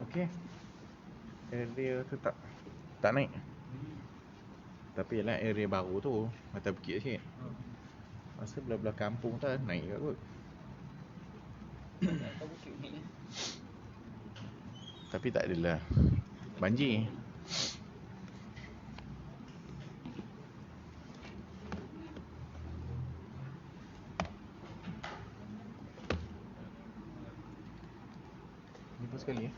Okey. Area tu tak naik. Tapi ialah area baru tu atas bukit sikit. Masa belah-belah kampung tu naik kat kot. Tapi tak adalah banjir. Ni pun sekali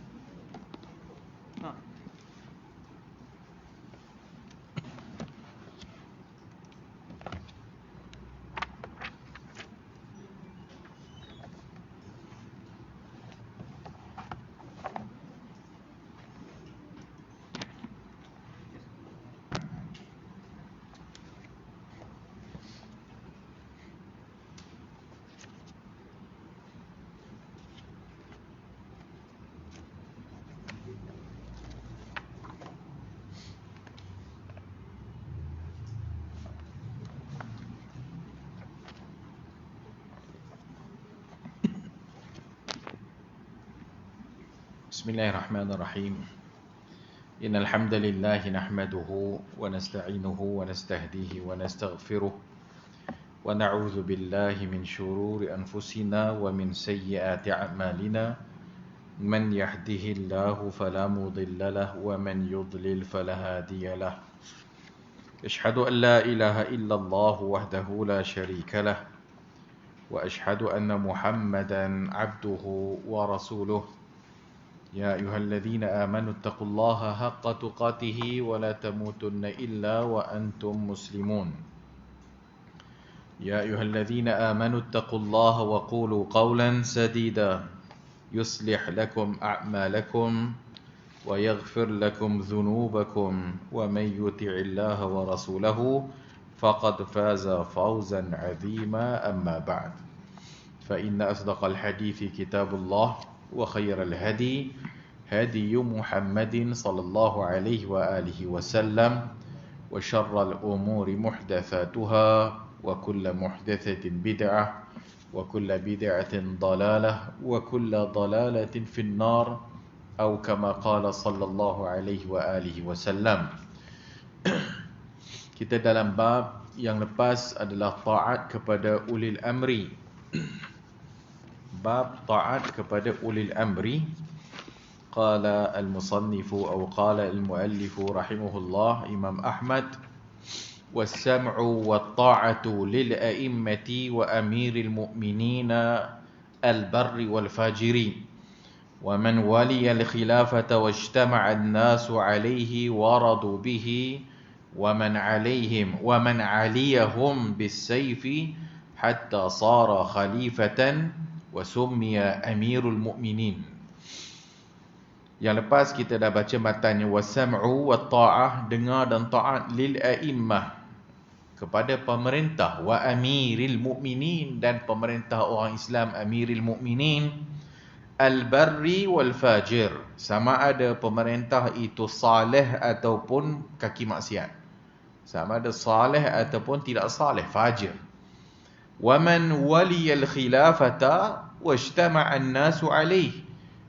Bismillahirrahmanirrahim. Innal hamdalillah nahmaduhu wa nasta'inuhu wa nastahdihi wa nastaghfiruh wa na'udzu billahi min shururi anfusina wa min sayyiati a'malina. Man yahdihillahu fala mudilla lahu wa man yudlil fala hadiya lahu. Ashhadu an la ilaha illallah wahdahu la sharika lah wa ashhadu anna Muhammadan 'abduhu wa rasuluh. يا أيها الذين آمنوا اتقوا الله حق تقاته ولا تموتن إلا وأنتم مسلمون. يا أيها الذين آمنوا اتقوا الله وقولوا قولا سديدا يصلح لكم أعمالكم ويغفر لكم ذنوبكم ومن يطع الله ورسوله فقد فاز فوزا عظيما. أما بعد فإن أصدق الحديث كتاب الله وخير الهدي هدي محمد صلى الله عليه وآله وسلم وشر الأمور محدثاتها وكل محدثة بدعة وكل بدعة ضلالة وكل ضلالة في النار أو كما قال صلى الله عليه وآله وسلم. Kita dalam bab yang lepas adalah taat kepada ulil amri. Bab taat kepada ulil amri. Qala al-musannifu atau qala al-muallifu rahimahullah Imam Ahmad, was-sam'u wat-ta'atu lil a'immati wa amiril mu'minina al-barri wal-fajiri wa man waliya al-khilafata wajtama'a an-nasu 'alayhi waradu bihi wa man 'aliyahum bis-sayfi hatta sara khalifatan wa summiya amirul mu'minin. Yang lepas kita dah baca matanya wasam'u wa ta'ah, dengar dan taat lil a'immah, kepada pemerintah, wa amiril mu'minin, dan pemerintah orang Islam amiril mu'minin, al-barri wal fajir, sama ada pemerintah itu saleh ataupun kaki maksiat, sama ada saleh ataupun tidak saleh, fajir. وَمَنْ وَلِيَ الْخِلَافَةَ وَاجْتَمَعَ النَّاسُ عَلَيْهِ,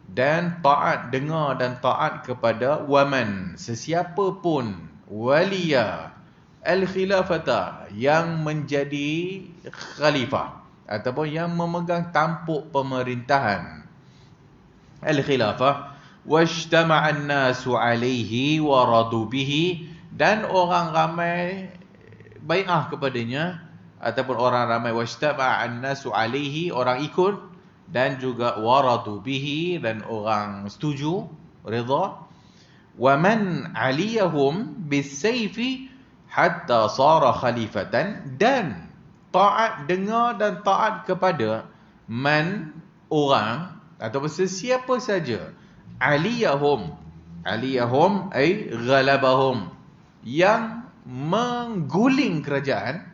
dan taat, dengar dan taat kepada waman, sesiapa pun, waliya al-khilafata, yang menjadi khalifah ataupun yang memegang tampuk pemerintahan, al-khilafah, wajtama'a an-nasu 'alaihi wa radu bihi, dan orang ramai bai'ah kepadanya ataupun orang ramai, wajtama'an nasu alaihi, orang ikut, dan juga waradu bihi, dan orang setuju, redha, wa man aliyahum bisayfi hatta sara khalifatan, dan taat, dengar dan taat kepada man, orang ataupun sesiapa saja, aliyahum ay ghalabahum, yang mengguling kerajaan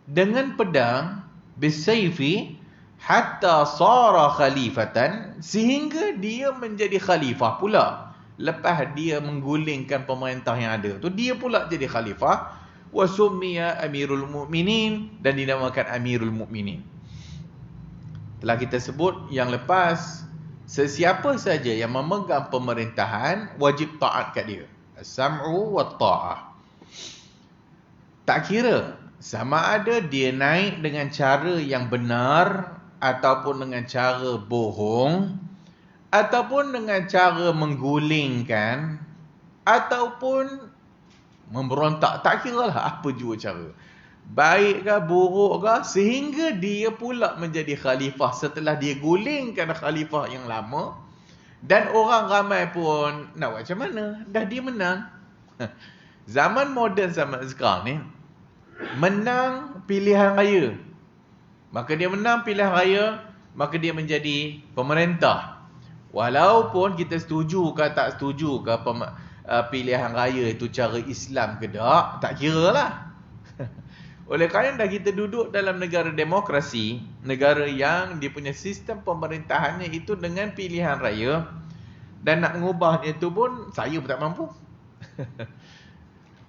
dengan pedang, bisayfi hatta sara khalifatan, sehingga dia menjadi khalifah pula. Lepas dia menggulingkan pemerintah yang ada tu, dia pula jadi khalifah. Wa summiya amirul mu'minin, dan dinamakan amirul mu'minin. Telah kita sebut yang lepas Sesiapa saja yang memegang pemerintahan wajib taat kat dia. As-sam'u wa ta'ah. Tak kira sama ada dia naik dengan cara yang benar ataupun dengan cara bohong ataupun dengan cara menggulingkan ataupun memberontak, tak kira lah apa jua cara. Baik ke buruk ke, sehingga dia pula menjadi khalifah setelah dia gulingkan khalifah yang lama. Dan orang ramai pun nak buat macam mana? Dah dia menang. Zaman moden zaman sekarang ni, menang pilihan raya. Maka dia menang pilihan raya, maka dia menjadi pemerintah. Walaupun kita setuju ke tak setuju ke pilihan raya itu cara Islam ke tak kira lah. Oleh kerana dah kita duduk dalam negara demokrasi, negara yang dia punya sistem pemerintahannya itu dengan pilihan raya, dan nak mengubahnya itu pun saya pun tak mampu.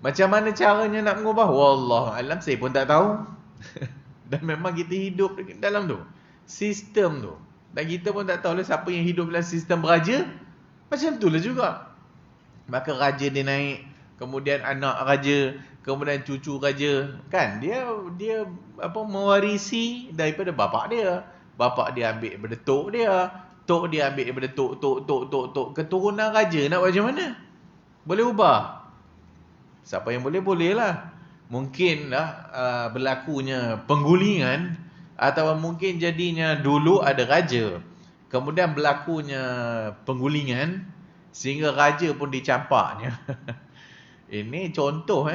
Macam mana caranya nak mengubah? Wallahualam, saya pun tak tahu. Dan memang kita hidup dalam tu, sistem tu. Dan kita pun tak tahu lah siapa yang hidup dalam sistem beraja. Macam tu lah juga. Maka raja dia naik, kemudian anak raja, kemudian cucu raja, kan dia mewarisi daripada bapak dia. Bapak dia ambil daripada tok dia ambil daripada tok, keturunan raja. Nak buat macam mana? Boleh ubah? Siapa yang boleh lah. Mungkin lah berlakunya penggulingan, atau mungkin jadinya dulu ada raja, kemudian berlakunya penggulingan sehingga raja pun dicampaknya. Ini contoh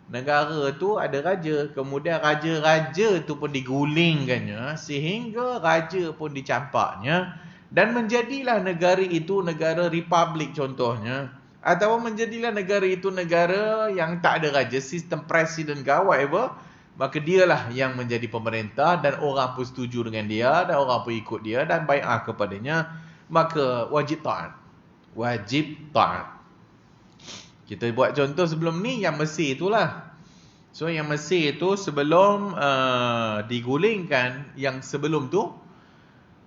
negara tu ada raja, kemudian raja-raja tu pun digulingkannya sehingga raja pun dicampaknya, dan menjadilah negara itu negara republik contohnya, atau menjadilah negara itu negara yang tak ada raja, sistem presiden ke whatever. Maka dialah yang menjadi pemerintah dan orang pun setuju dengan dia dan orang pun ikut dia dan bai'ah kepadanya. Maka wajib taat. Wajib taat. Kita buat contoh sebelum ni yang Mesir itulah. So yang Mesir itu sebelum digulingkan, yang sebelum tu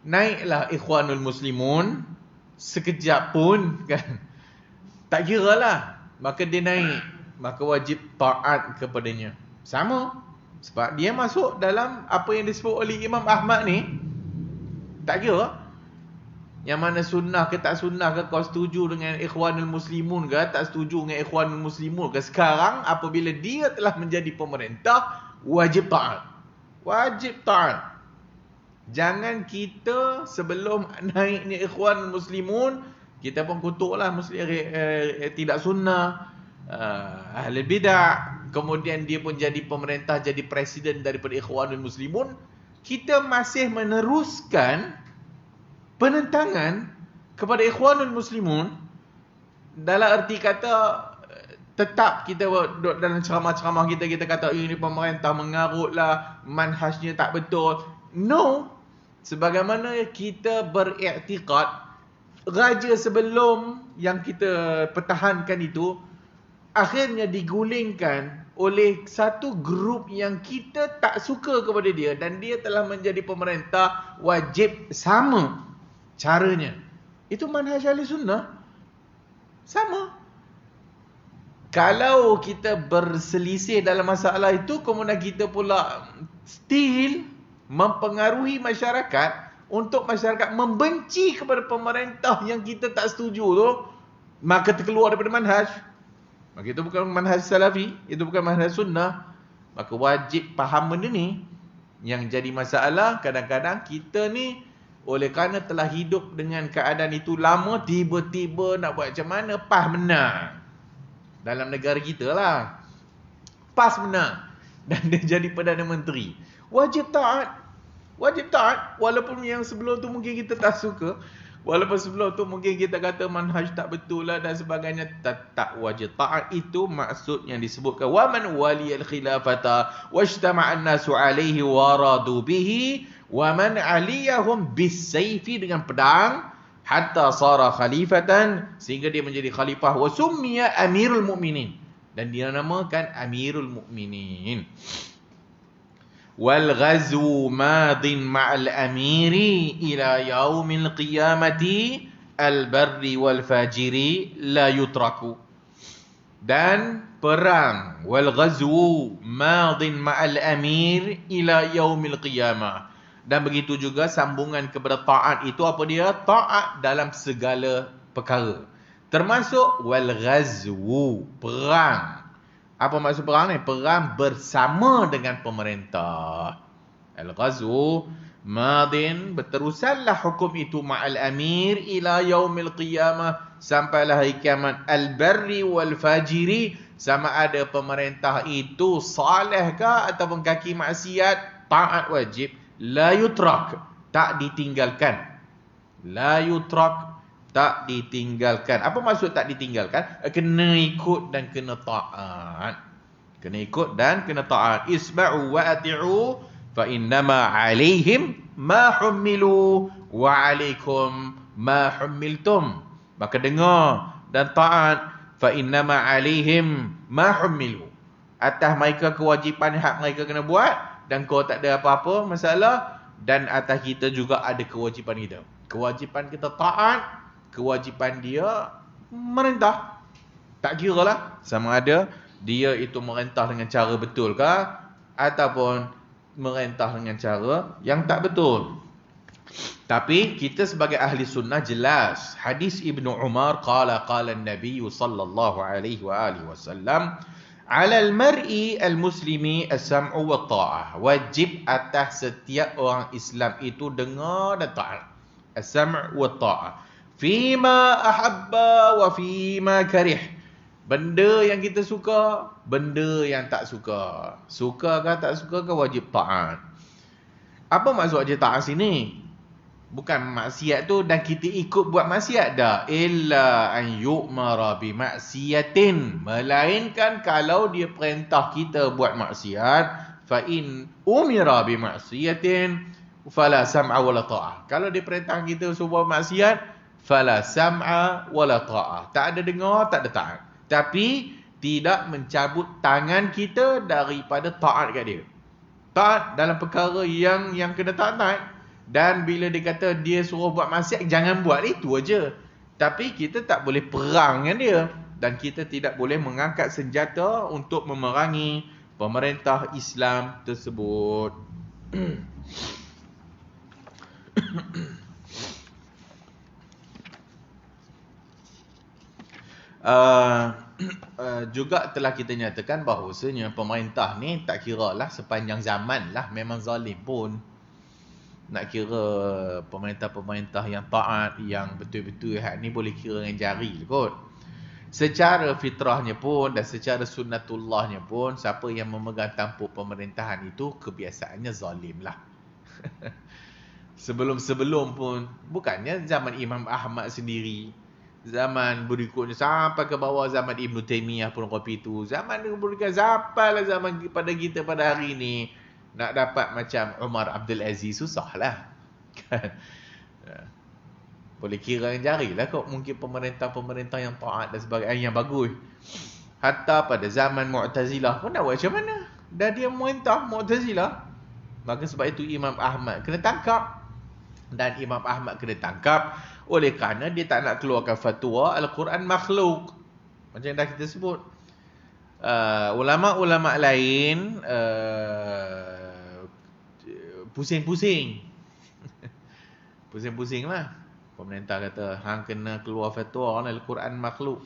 naiklah Ikhwanul Muslimun sekejap pun kan. Tak kira lah. Maka dia naik. Maka wajib taat kepadanya. Sama. Sebab dia masuk dalam apa yang disebut oleh Imam Ahmad ni. Tak kira yang mana sunnah ke tak sunnah ke, kau setuju dengan Ikhwanul Muslimun ke tak setuju dengan Ikhwanul Muslimun ke, sekarang apabila dia telah menjadi pemerintah, wajib taat. Wajib taat. Jangan kita sebelum naiknya Ikhwanul Muslimun, kita pun kutuklah tidak sunnah, ahli bid'ah. Kemudian dia pun jadi pemerintah, jadi presiden daripada Ikhwanul Muslimun. Kita masih meneruskan penentangan kepada Ikhwanul Muslimun. Dalam erti kata, tetap kita dalam ceramah-ceramah kita kata ini pemerintah mengarutlah, manhajnya tak betul. No. Sebagaimana kita beriktikad, raja sebelum yang kita pertahankan itu akhirnya digulingkan oleh satu grup yang kita tak suka kepada dia, dan dia telah menjadi pemerintah, wajib sama caranya. Itu manhaj ahli sunnah. Sama. Kalau kita berselisih dalam masalah itu, kemudian kita pula still mempengaruhi masyarakat untuk masyarakat membenci kepada pemerintah yang kita tak setuju tu, maka terkeluar daripada manhaj. Maka itu bukan manhaj salafi, itu bukan manhaj sunnah. Maka wajib faham benda ni. Yang jadi masalah, kadang-kadang kita ni oleh kerana telah hidup dengan keadaan itu lama, tiba-tiba nak buat macam mana, PAS menang. Dalam negara kita lah, PAS menang dan dia jadi Perdana Menteri. Wajib taat. Wajib taat. Walaupun yang sebelum tu mungkin kita tak suka, walaupun sebelum tu mungkin kita kata manhaj tak betul lah dan sebagainya, tetap wajib taat. Itu maksud yang disebutkan wa man waliyal khilafata wajtama'an nasu alaihi waradu bihi wa man aliyahum bisayfi, dengan pedang, hatta sara khalifatan, sehingga dia menjadi khalifah, wa summiya amirul mu'minin, dan dia namakan amirul mu'minin. wal ghazwu madin ma'al amiri ila yaumil qiyamati al barri wal fajiri la yutraku. Dan perang wal ghazwu madin ma'al amir ila yaumil qiyamah. Dan begitu juga sambungan kepada taat itu apa dia? Taat dalam segala perkara. Termasuk wal ghazwu, perang. Apa maksud perang ni? Perang bersama dengan pemerintah. Al-ghazwu madin, berterusanlah hukum itu ma'al amir ila yaumil qiyamah, sampailah hari kiamat. Al-barri wal fajiri, sama ada pemerintah itu saleh ke ataupun kaki maksiat, taat wajib. La yutrak, tak ditinggalkan. La yutrak, tak ditinggalkan. Apa maksud tak ditinggalkan? Kena ikut dan kena taat. Kena ikut dan kena taat. Isma'u wa ati'u fa innama 'alaihim ma hummilu wa 'alaikum ma hummiltum. Maka dengar dan taat. Fa innama 'alaihim ma hummilu. Atas mereka kewajipan hak mereka kena buat, dan kau tak ada apa-apa masalah. Dan atas kita juga ada kewajipan kita. Kewajipan kita taat, kewajipan dia merintah. Tak kira lah sama ada dia itu merintah dengan cara betul ke ataupun merintah dengan cara yang tak betul. Tapi kita sebagai ahli sunnah jelas. Hadis Ibnu Umar qala an-nabiy sallallahu alaihi wa alihi wasallam, "'Ala al-mar'i al-muslimi as-sam'u wa ta'ah." Wajib atas setiap orang Islam itu dengar dan taat. As-sam' wa ta'ah. Fima ahabba wa fima karih. Benda yang kita suka, benda yang tak suka. Suka ke tak suka ke wajib taat. Apa maksud wajib taat sini? Bukan maksiat tu dan kita ikut buat maksiat dah. Illa an yu'mara bi maksiatin. Melainkan kalau dia perintah kita buat maksiat, fa in umira bi maksiatin fala sam'a wala ta'ah. Kalau dia perintah kita suruh buat maksiat, fala sam'a wala ta'ah. Tak ada dengar, tak ada taat. Tapi tidak mencabut tangan kita daripada taat kat dia. Taat dalam perkara yang kena taat. Dan bila dia kata dia suruh buat maksiat, jangan buat, itu aja. Tapi kita tak boleh perang dengan dia. Dan kita tidak boleh mengangkat senjata untuk memerangi pemerintah Islam tersebut. Juga telah kita nyatakan bahawasanya pemerintah ni tak kira lah sepanjang zaman lah memang zalim pun. Nak kira pemerintah-pemerintah yang taat, yang betul-betul hak ni boleh kira dengan jari kot. Secara fitrahnya pun dan secara sunnatullahnya pun, siapa yang memegang tampuk pemerintahan itu kebiasaannya zalim lah. Sebelum-sebelum pun, bukannya zaman Imam Ahmad sendiri, zaman berikutnya sampai ke bawah zaman Ibn Taymiyah pun kopi itu, zaman berikutnya sampailah zaman pada kita pada hari ini. Nak dapat macam Umar Abdul Aziz susah lah. Boleh kira dengan jari lah kot mungkin pemerintah-pemerintah yang taat dan sebagainya yang bagus. Hatta pada zaman Mu'tazilah pun nak buat macam mana? Dah dia merintah Mu'tazilah. Maka sebab itu Imam Ahmad kena tangkap. Dan Imam Ahmad kena tangkap oleh kerana dia tak nak keluarkan fatwa Al-Quran makhluk. Macam yang dah kita sebut. Ulama-ulama lain pusing-pusing. Pusing-pusing lah. Pemerintah kata, hang kena keluar fatwa Al-Quran makhluk.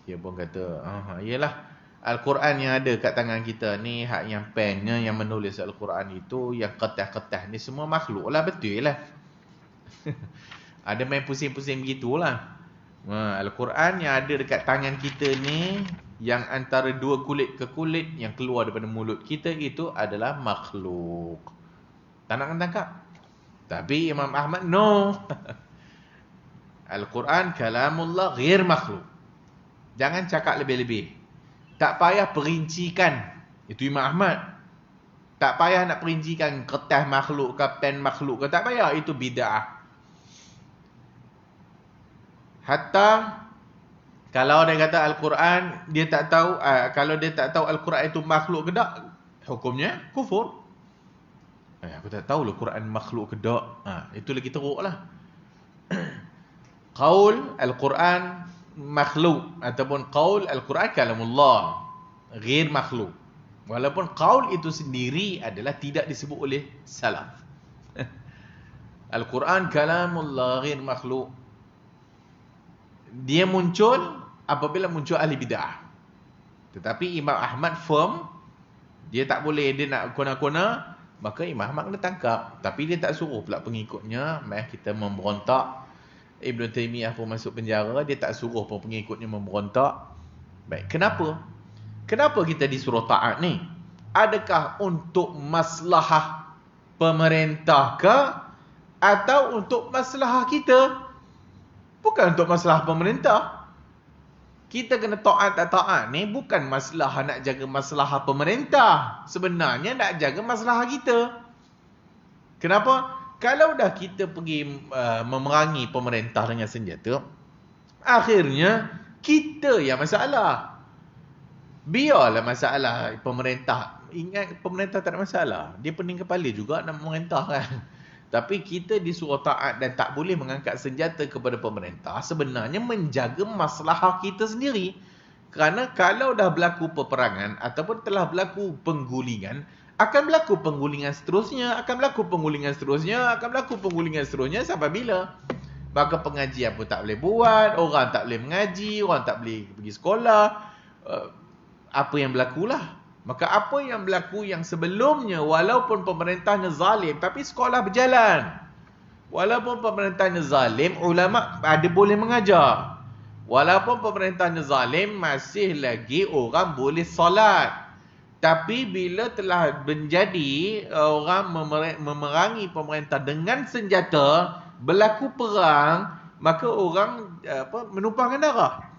Dia pun kata, yelah. Al-Quran yang ada kat tangan kita ni, hak yang pennya yang menulis Al-Quran itu, yang kertas-kertas ni semua makhluk lah, betul lah. Ada main pusing-pusing begitulah. Al-Quran yang ada dekat tangan kita ni, yang antara dua kulit ke kulit yang keluar daripada mulut kita itu adalah makhluk. Tak nak tangkap. Tapi Imam Ahmad no. Al-Quran kalamullah ghair makhluk. Jangan cakap lebih-lebih. Tak payah perincikan. Itu Imam Ahmad. Tak payah nak perincikan kertas makhluk ke pen makhluk ke, tak payah, itu bid'ah. Hatta kalau dia kata Al-Quran, dia tak tahu, kalau dia tak tahu Al-Quran itu makhluk ke tak, hukumnya kufur. Aku tak tahu lah Quran makhluk ke tak. Itu lagi teruk lah. Qaul Al-Quran makhluk ataupun qaul Al-Quran kalamullah, ghair makhluk. Walaupun qaul itu sendiri adalah tidak disebut oleh salaf. Al-Quran kalamullah ghair makhluk. Dia muncul apabila muncul ahli bid'ah. Tetapi Imam Ahmad firm, dia tak boleh, dia nak kona-kona, maka Imam Ahmad kena tangkap. Tapi dia tak suruh pula pengikutnya, mari kita memberontak. Ibn Taymiyah pun masuk penjara, dia tak suruh pun pengikutnya memberontak. Baik, kenapa? Kenapa kita disuruh taat ni? Adakah untuk maslahah pemerintah ke? Atau untuk maslahah kita? Bukan untuk masalah pemerintah. Kita kena taat tak taat ni bukan masalah nak jaga masalah pemerintah. Sebenarnya nak jaga masalah kita. Kenapa? Kalau dah kita pergi memerangi pemerintah dengan senjata, akhirnya kita yang masalah. Biarlah masalah pemerintah. Ingat, pemerintah tak ada masalah. Dia pening kepala juga nak memerintah kan. Tapi kita disuruh taat dan tak boleh mengangkat senjata kepada pemerintah sebenarnya menjaga masalah kita sendiri. Kerana kalau dah berlaku peperangan ataupun telah berlaku penggulingan, akan berlaku penggulingan seterusnya, akan berlaku penggulingan seterusnya, akan berlaku penggulingan seterusnya sampai bila? Maka pengajian pun tak boleh buat, orang tak boleh mengaji, orang tak boleh pergi sekolah. Apa yang berlakulah? Maka apa yang berlaku yang sebelumnya, walaupun pemerintahnya zalim, tapi sekolah berjalan. Walaupun pemerintahnya zalim, ulama ada boleh mengajar. Walaupun pemerintahnya zalim, masih lagi orang boleh solat. Tapi bila telah menjadi orang memerangi pemerintah dengan senjata, berlaku perang, maka orang menumpahkan darah.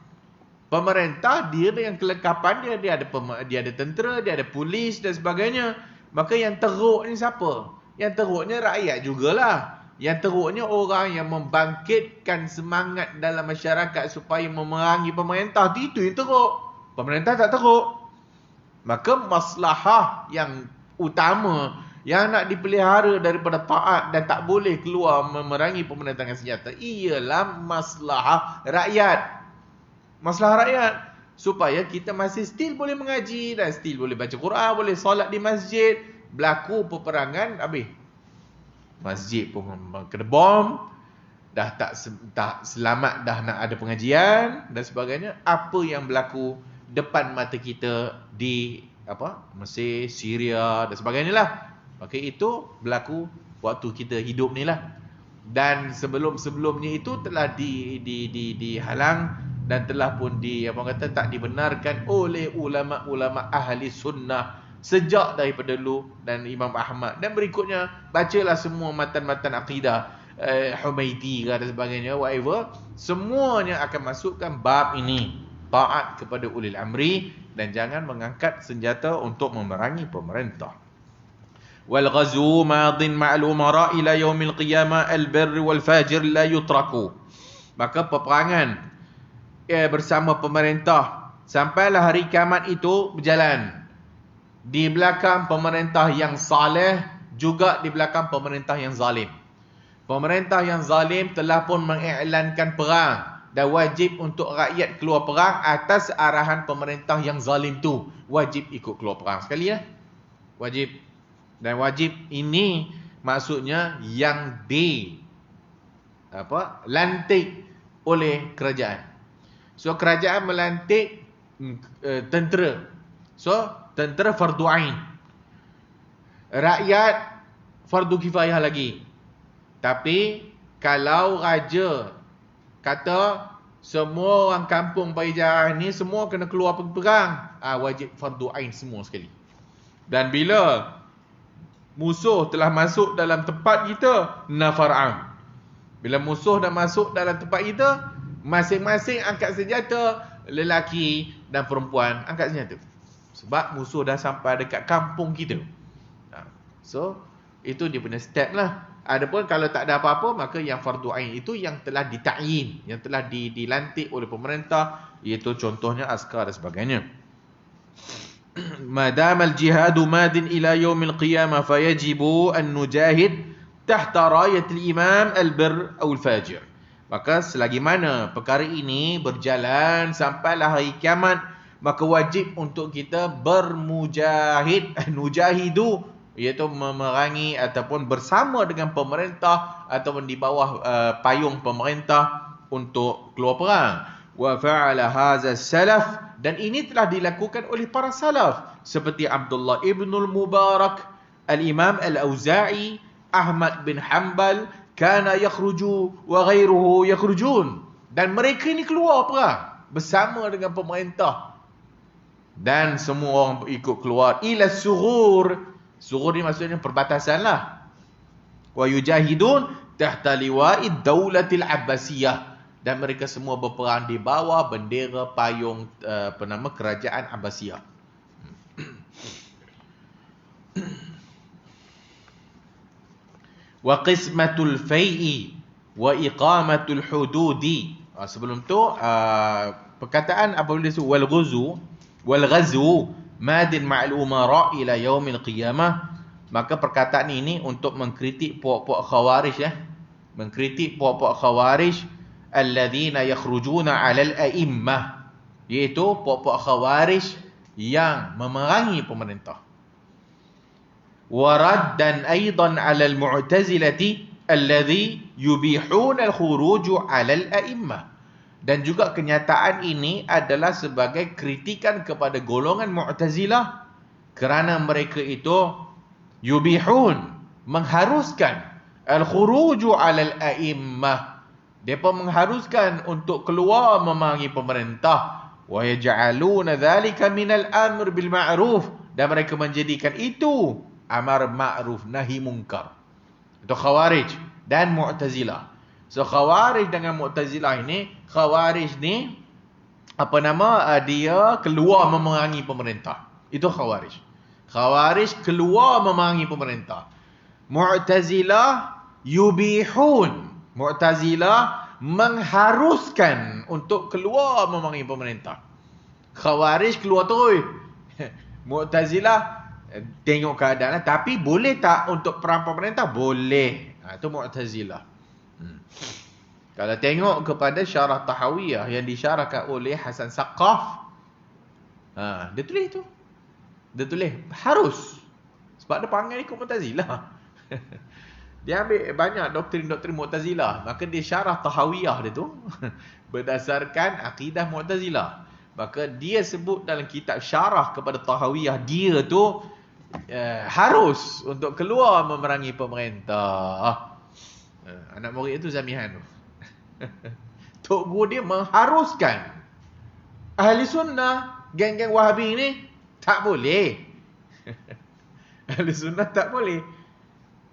Pemerintah dia yang kelengkapan dia ada tentera, dia ada polis dan sebagainya. Maka yang teruk ni siapa? Yang teruknya rakyat jugalah. Yang teruknya orang yang membangkitkan semangat dalam masyarakat supaya memerangi pemerintah. Itu yang teruk. Pemerintah tak teruk. Maka maslahah yang utama yang nak dipelihara daripada taat dan tak boleh keluar memerangi pemerintah dengan senjata ialah maslahah rakyat. Masalah rakyat, supaya kita masih still boleh mengaji dan still boleh baca Quran, boleh solat di masjid. Berlaku peperangan, habis masjid pun kena bom, dah tak selamat, dah nak ada pengajian dan sebagainya. Apa yang berlaku depan mata kita di Mesir, Syria dan sebagainya lah. Maka itu berlaku waktu kita hidup ni lah. Dan sebelum-sebelumnya itu telah dihalang dan telah pun tak dibenarkan oleh ulama-ulama ahli sunnah sejak daripada dulu dan Imam Ahmad dan berikutnya. Bacalah semua matan-matan akidah Humaidi dan sebagainya, whatever, semuanya akan masukkan bab ini, taat kepada ulil amri dan jangan mengangkat senjata untuk memerangi pemerintah. Wal ghazu madin ma'al umara ila yaumil qiyamah al birr wal fajir la yutraku. Maka peperangan bersama pemerintah sampailah hari kiamat itu berjalan. Di belakang pemerintah yang saleh, juga di belakang pemerintah yang zalim. Pemerintah yang zalim telah pun mengiklankan perang dan wajib untuk rakyat keluar perang atas arahan pemerintah yang zalim tu. Wajib ikut keluar perang sekali ya. Wajib. Dan wajib ini maksudnya yang lantik oleh kerajaan. So kerajaan melantik tentera. So tentera fardu ain. Rakyat fardu kifayah lagi. Tapi kalau raja kata semua orang kampung Pajajaran ni semua kena keluar pergi perang, wajib fardu ain semua sekali. Dan bila musuh telah masuk dalam tempat kita, nafar am. Bila musuh dah masuk dalam tempat kita, masing-masing angkat senjata, lelaki dan perempuan angkat senjata. Sebab musuh dah sampai dekat kampung kita. So, itu dia punya step lah. Adapun kalau tak ada apa-apa, maka yang fardu ain itu yang telah ditakyin, yang telah dilantik oleh pemerintah, iaitu contohnya askar dan sebagainya. madam al-jihadu madin ila yaumil qiyamah fayajibu an nujahid tahta rayat al-imam al-bir atau al-fajir. Maka selagi mana perkara ini berjalan sampailah hari kiamat, maka wajib untuk kita bermujahid, nujahidu, iaitu memerangi ataupun bersama dengan pemerintah ataupun di bawah payung pemerintah untuk keluar perang. Wa fa'ala hadza salaf, dan ini telah dilakukan oleh para salaf seperti Abdullah ibn al-Mubarak, al-Imam al-Auza'i, Ahmad bin Hanbal, kana yakhruju wa ghairuhu yakhrujun, dan mereka ini keluar perang bersama dengan pemerintah dan semua orang ikut keluar ila sughur. Sughur ni maksudnya perbatasan lah. Wa yujahidun tahta liwa'id daulatil abbasiyah, dan mereka semua berperang di bawah bendera payung kerajaan Abbasiyah. Wa qismatul fai'i wa iqamatul hududi. Sebelum tu perkataan apabila disebut wal ghazu madin ma'al umara ila yaumil qiyamah, maka perkataan ini untuk mengkritik puak-puak khawarij, mengkritik puak-puak khawarij alladzina yakhrujuna 'alal a'immah, iaitu puak-puak khawarij yang memerangi pemerintah. Wa raddan aidan 'alal mu'tazilati alladhi yubihuna al-khuruj 'alal a'immah. Dan juga kenyataan ini adalah sebagai kritikan kepada golongan Mu'tazilah kerana mereka itu yubihun, mengharuskan al-khuruju 'alal a'immah. Depa mengharuskan untuk keluar memerangi pemerintah. Wa yaj'aluna dzalika minal amr bil ma'ruf, dan mereka menjadikan itu amar ma'ruf nahi munkar. Itu Khawarij dan Mu'tazilah. So Khawarij dengan Mu'tazilah ini, Khawarij ni dia keluar memerangi pemerintah. Itu Khawarij. Khawarij keluar memerangi pemerintah. Mu'tazilah yubihun. Mu'tazilah mengharuskan untuk keluar memerangi pemerintah. Khawarij keluar terus. Mu'tazilah tengok keadaan, tapi boleh tak untuk perang pemerintah? Boleh. Itu Mu'tazilah. Kalau tengok kepada syarah Tahawiyah yang disyarahkan oleh Hasan Saqqaf, dia tulis tu. Dia tulis harus. Sebab dia panggil ikut Mu'tazilah. Dia ambil banyak doktrin-doktrin Mu'tazilah. Maka dia syarah Tahawiyah dia tu berdasarkan akidah Mu'tazilah. Maka dia sebut dalam kitab syarah kepada Tahawiyah, dia tu harus untuk keluar memerangi pemerintah. Anak murid itu Zamihan tu. Tok Guru dia mengharuskan. Ahli sunnah, geng-geng Wahabi ni tak boleh. Ahli sunnah tak boleh.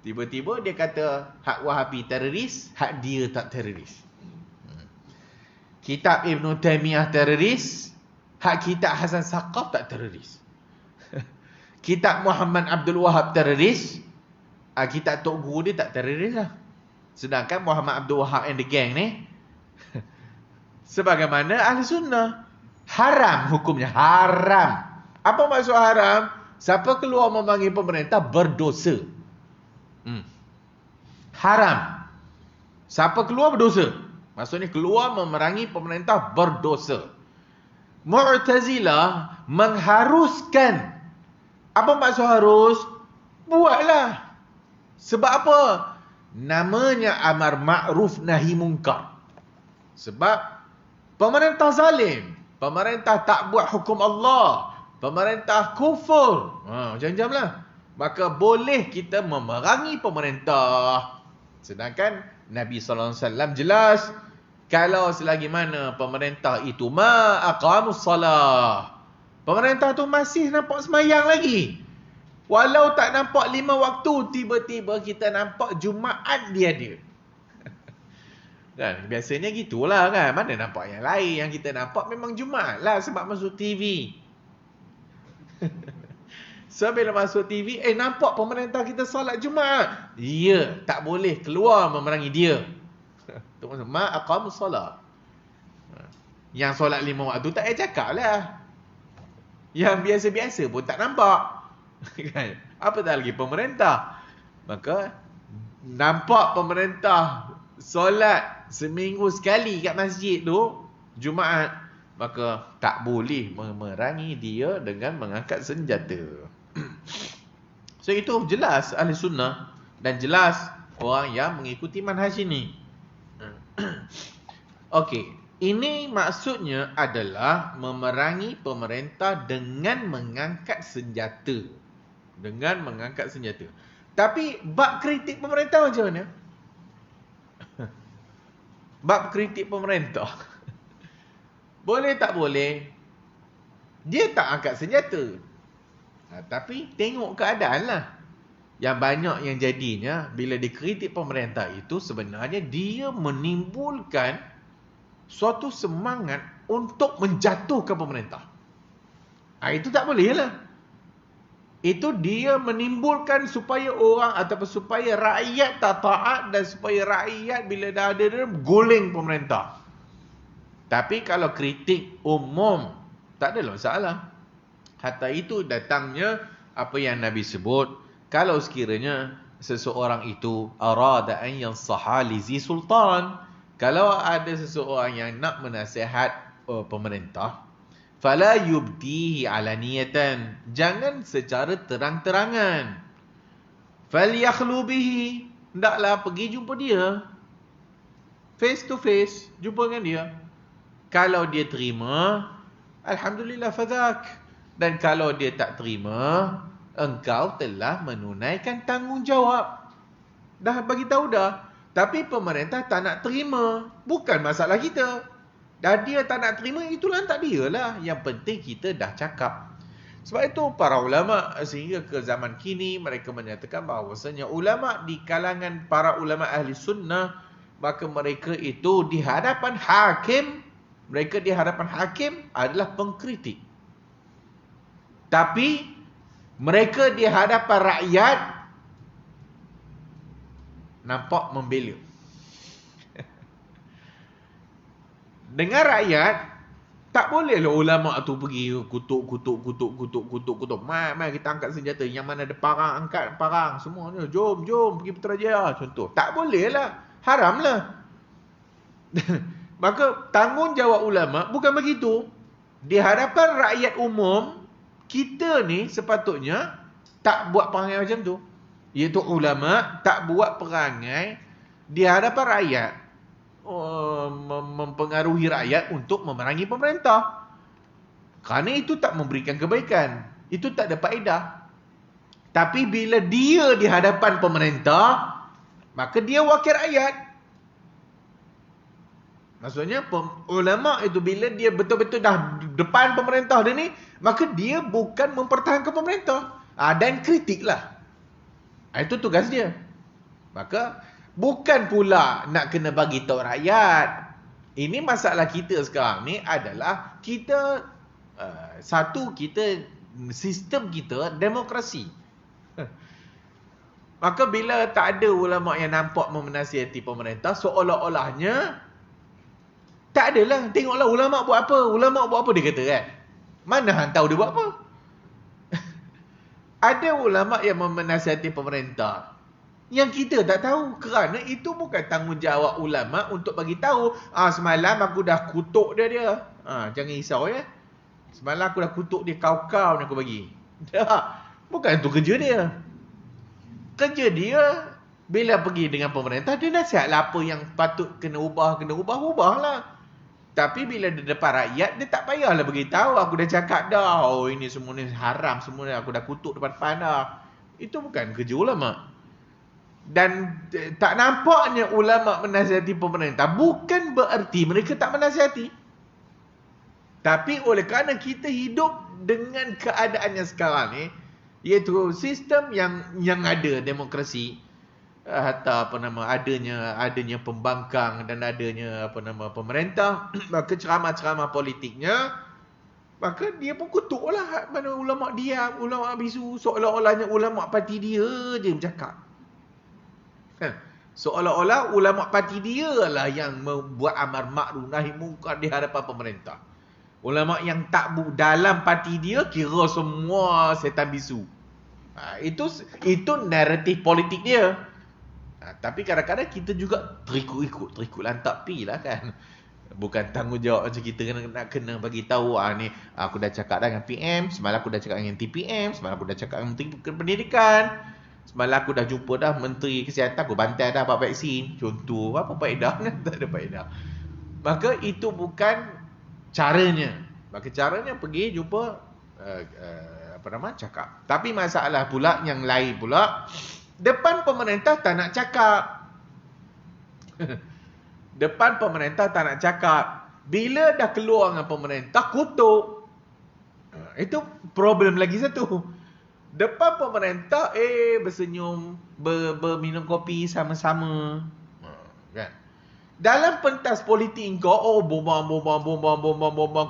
Tiba-tiba dia kata hak Wahabi teroris, hak dia tak teroris. Kitab Ibn Taymiyah teroris, hak kitab Hasan Saqqaf tak teroris. Kitab Muhammad Abdul Wahab teroris, kitab Tok Guru dia tak teroris lah. Sedangkan Muhammad Abdul Wahab and the gang ni sebagaimana ahli sunnah, haram hukumnya, haram. Apa maksud haram? Siapa keluar memerangi pemerintah berdosa. Haram. Siapa keluar berdosa. Maksudnya keluar memerangi pemerintah berdosa. Mu'tazilah mengharuskan. Apa maksud harus? Buatlah. Sebab apa? Namanya amar ma'ruf nahi munkar. Sebab pemerintah zalim, pemerintah tak buat hukum Allah, pemerintah kufur, macam-macam lah. Maka boleh kita memerangi pemerintah. Sedangkan Nabi SAW jelas, kalau selagi mana pemerintah itu aqamus salah, pemerintah tu masih nampak semayang lagi. Walau tak nampak 5 waktu, tiba-tiba kita nampak Jumaat dia ada. Kan? Biasanya gitulah kan. Mana nampak yang lain. Yang kita nampak memang Jumaat lah sebab masuk TV. So bila masuk TV, nampak pemerintah kita solat Jumaat. Ya, tak boleh keluar memerangi dia. Itu maksud ma'aqamus salat. Yang solat 5 waktu tak payah cakap lah. Yang biasa-biasa pun tak nampak. Kan? Apatah lagi pemerintah. Maka nampak pemerintah solat seminggu sekali kat masjid tu, Jumaat, maka tak boleh memerangi dia dengan mengangkat senjata. So itu jelas ahli sunnah dan jelas orang yang mengikuti manhaj ini. Okey, ini maksudnya adalah memerangi pemerintah dengan mengangkat senjata. Dengan mengangkat senjata. Tapi bab kritik pemerintah macam mana? Bab kritik pemerintah. Boleh tak boleh? Dia tak angkat senjata. Tapi tengok keadaan lah. Yang banyak yang jadinya bila dikritik pemerintah itu sebenarnya dia menimbulkan suatu semangat untuk menjatuhkan pemerintah. Itu tak boleh lah. Itu dia menimbulkan supaya orang ataupun supaya rakyat tak taat dan supaya rakyat bila dah ada dia goleng pemerintah. Tapi kalau kritik umum tak ada masalah. Hatta itu datangnya apa yang Nabi sebut, kalau sekiranya seseorang itu arada an yansaha li zi sultan, kalau ada seseorang yang nak menasihat pemerintah, fala yubdihi alaniyatan, jangan secara terang-terangan. Falyakhlu bihi, hendaklah pergi jumpa dia face to face, jumpa dengan dia. Kalau dia terima, alhamdulillah fadhak. Dan kalau dia tak terima, engkau telah menunaikan tanggungjawab. Dah bagi tahu dah. Tapi pemerintah tak nak terima, bukan masalah kita. Dah dia tak nak terima, itulah tak dia lah. Yang penting kita dah cakap. Sebab itu para ulama sehingga ke zaman kini mereka menyatakan bahawasanya ulama di kalangan para ulama ahli sunnah, maka mereka itu di hadapan hakim, mereka di hadapan hakim adalah pengkritik. Tapi mereka di hadapan rakyat nampak membela. Dengan rakyat tak bolehlah ulama tu pergi kutuk. Mai kita angkat senjata, yang mana ada parang angkat parang semua ni. Jom pergi Putrajaya contoh. Tak bolehlah, haramlah. Maka tanggungjawab ulama bukan begitu. Di hadapan rakyat umum, kita ni sepatutnya tak buat perangai macam tu. Iaitu ulama tak buat perangai di hadapan rakyat, mempengaruhi rakyat untuk memerangi pemerintah. Kerana itu tak memberikan kebaikan. Itu tak ada faedah. Tapi bila dia di hadapan pemerintah, maka dia wakil rakyat. Maksudnya ulama itu bila dia betul-betul dah depan pemerintah dia ni, maka dia bukan mempertahankan pemerintah. Dan kritiklah. Itu tugas dia. Maka bukan pula nak kena bagi tahu rakyat. Ini masalah kita sekarang ni adalah kita sistem kita demokrasi. Maka bila tak ada ulama yang nampak menasihati pemerintah, seolah-olahnya tak adalah. Tengoklah ulama buat apa. Ulama buat apa dia kata kan. Mana hang tahu dia buat apa? Ada ulama yang menasihati pemerintah yang kita tak tahu, kerana itu bukan tanggungjawab ulama untuk bagi tahu, semalam aku dah kutuk dia. Jangan risau ya. Semalam aku dah kutuk dia, kau-kau ni aku bagi. Dah. Bukan itu kerja dia. Kerja dia bila pergi dengan pemerintah, dia nasihatlah apa yang patut kena ubahlah. Tapi bila di depan rakyat, dia tak payahlah beritahu, aku dah cakap dah, ini semua ni haram, semua ni aku dah kutuk depan dah. Itu bukan kerja ulama. Dan tak nampaknya ulama menasihati pemerintah bukan bererti mereka tak menasihati. Tapi oleh kerana kita hidup dengan keadaan yang sekarang ni, iaitu sistem yang ada demokrasi, hatta adanya pembangkang dan adanya pemerintah, maka ceramah-ceramah politiknya, maka dia pun kutuklah mana ulama diam, ulama bisu, seolah-olahnya ulama parti dia je bercakap. Seolah-olah ulama parti dia lah yang membuat amar ma'ruf nahi mungkar di hadapan pemerintah. Ulama yang tak dalam parti dia kira semua setan bisu. Itu naratif politik dia. Tapi kadang-kadang kita juga terikut lantak pi lah kan. Bukan tanggungjawab macam kita nak kena bagi tahu ni aku dah cakap dah dengan PM, semalam aku dah cakap dengan TPM, semalam aku dah cakap dengan Menteri Pendidikan, semalam aku dah jumpa dah Menteri Kesihatan, aku bantai dah buat vaksin. Contoh apa faedah? Tak ada faedah. Maka itu bukan caranya. Maka caranya pergi jumpa cakap. Tapi masalah pula yang lain pula, depan pemerintah tak nak cakap. Depan pemerintah tak nak cakap. Bila dah keluar dengan pemerintah, kutuk. Itu problem lagi satu. Depan pemerintah, bersenyum, berminum kopi sama-sama. Kan? Dalam pentas politik kau, bombang,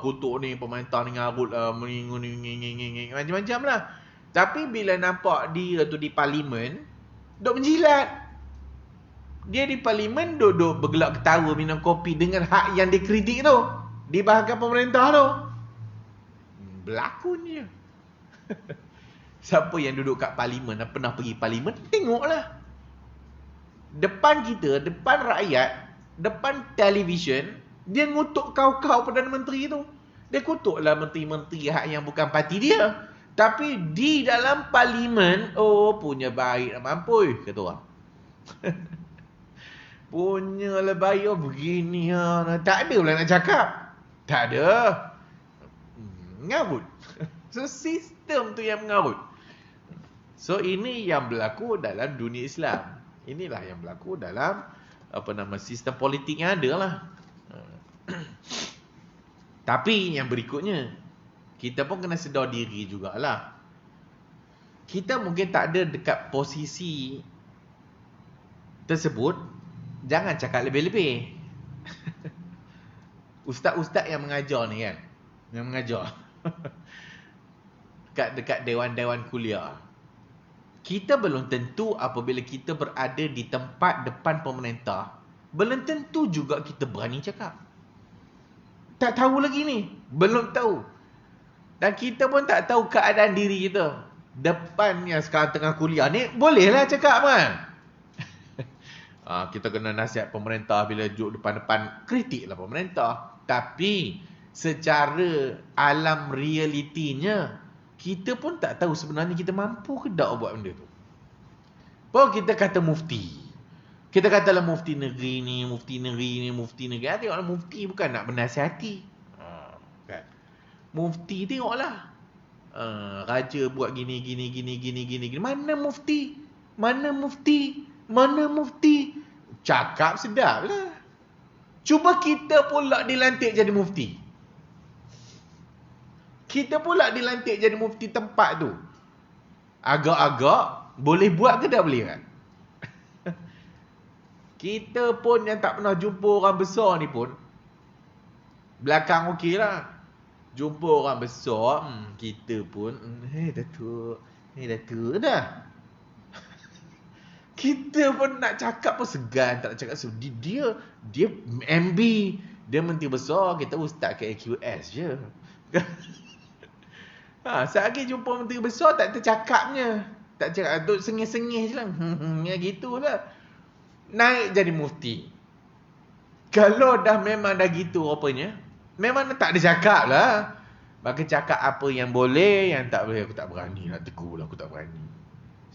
kutuk ni, pemerintah ni ngarut lah, macam-macam lah. Tapi bila nampak dia tu di parlimen, duk menjilat. Dia di parlimen duduk bergelak ketawa minum kopi dengan hak yang dikritik tu. Di bahagian pemerintah tu. Berlakunya. Siapa yang duduk kat parlimen dan pernah pergi parlimen, tengoklah. Depan kita, depan rakyat, depan televisyen, dia ngutuk kau-kau Perdana Menteri tu. Dia kutuklah menteri-menteri hak yang bukan parti dia. Tapi di dalam parlimen, punya baik nak mampus, kata orang. Punya lah baik, begini ha. Tak ada pula nak cakap. Tak ada. Ngarut. So sistem tu yang mengarut. So ini yang berlaku dalam dunia Islam. Inilah yang berlaku dalam sistem politik yang ada lah. Tapi yang berikutnya, kita pun kena sedar diri jugalah. Kita mungkin tak ada dekat posisi tersebut, jangan cakap lebih-lebih. Ustaz-ustaz yang mengajar ni kan, yang mengajar dekat dewan-dewan kuliah, kita belum tentu apabila kita berada di tempat depan pemerintah, belum tentu juga kita berani cakap. Tak tahu lagi ni, belum tahu. Dan kita pun tak tahu keadaan diri kita. Depannya sekarang tengah kuliah ni, bolehlah cakap kan. Kita kena nasihat pemerintah bila duduk depan-depan, kritiklah pemerintah. Tapi secara alam realitinya, kita pun tak tahu sebenarnya kita mampu ke tak buat benda tu. Baru kita kata mufti. Kita katalah mufti negeri ni, mufti negeri ni, mufti negeri. Tengoklah mufti bukan nak bernasihati. Kan? Mufti tengoklah. Raja buat gini. Mana mufti? Mana mufti? Mana mufti? Cakap sedap lah. Cuba kita pula dilantik jadi mufti. Kita pula dilantik jadi mufti tempat tu. Agak-agak boleh buat ke tak boleh kan? Kita pun yang tak pernah jumpa orang besar ni pun, belakang okey lah. Jumpa orang besar, kita pun, Datuk dah. Kita pun nak cakap pun segan, tak nak cakap. So, dia MB, dia menteri besar, kita ustaz ke AQS je. Selagi jumpa menteri besar, tak tercakapnya. Tak cakap, tu sengih-sengih je lah. Gitu lah. Naik jadi mufti. Kalau dah memang dah gitu rupanya, memang tak ada cakap lah. Maka cakap apa yang boleh, yang tak boleh aku tak berani nak tegur lah, aku tak berani.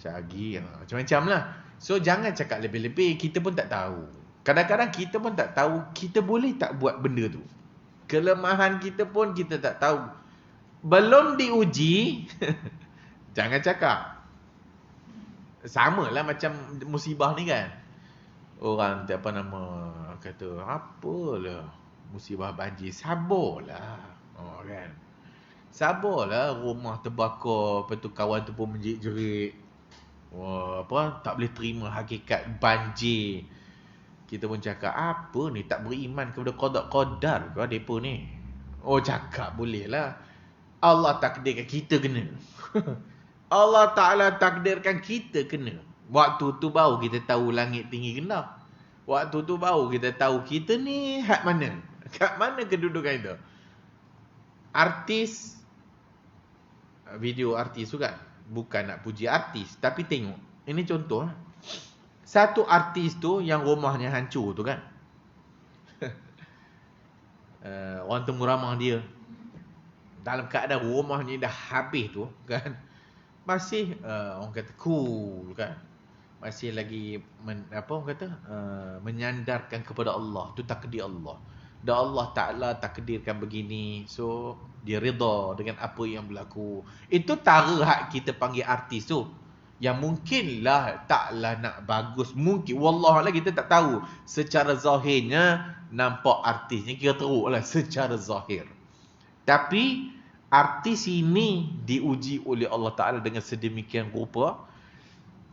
Syagi, macam-macam lah. So jangan cakap lebih-lebih, kita pun tak tahu. Kadang-kadang kita pun tak tahu, kita boleh tak buat benda tu. Kelemahan kita pun kita tak tahu. Belum diuji, jangan cakap. Sama lah macam musibah ni kan. Orang kata, apalah musibah banjir, sabarlah. Kan. Sabarlah, rumah terbakar, lepas tu kawan tu pun menjerit-jerit. Tak boleh terima hakikat banjir. Kita pun cakap, apa ni, tak beriman kepada qada-qadar ke depa ni? Cakap boleh lah. Allah takdirkan kita kena. Allah Ta'ala takdirkan kita kena. Waktu tu baru kita tahu langit tinggi rendah. Waktu tu baru kita tahu kita ni hak mana. Kat mana kedudukan kita. artis, video artis juga, bukan nak puji artis, tapi tengok, ini contoh. Satu artis tu yang rumahnya hancur tu kan, orang temu ramah dia, dalam keadaan rumahnya dah habis tu kan, masih orang kata cool kan, masih lagi orang kata menyandarkan kepada Allah. Tu takdir Allah, dan Allah Ta'ala takdirkan begini, so dia reda dengan apa yang berlaku. Itu tara hak kita panggil artis tu, yang mungkinlah taklah nak bagus, mungkin wallahualam kita tak tahu. Secara zahirnya nampak artisnya kira teruk lah secara zahir, tapi artis ini diuji oleh Allah Ta'ala dengan sedemikian rupa,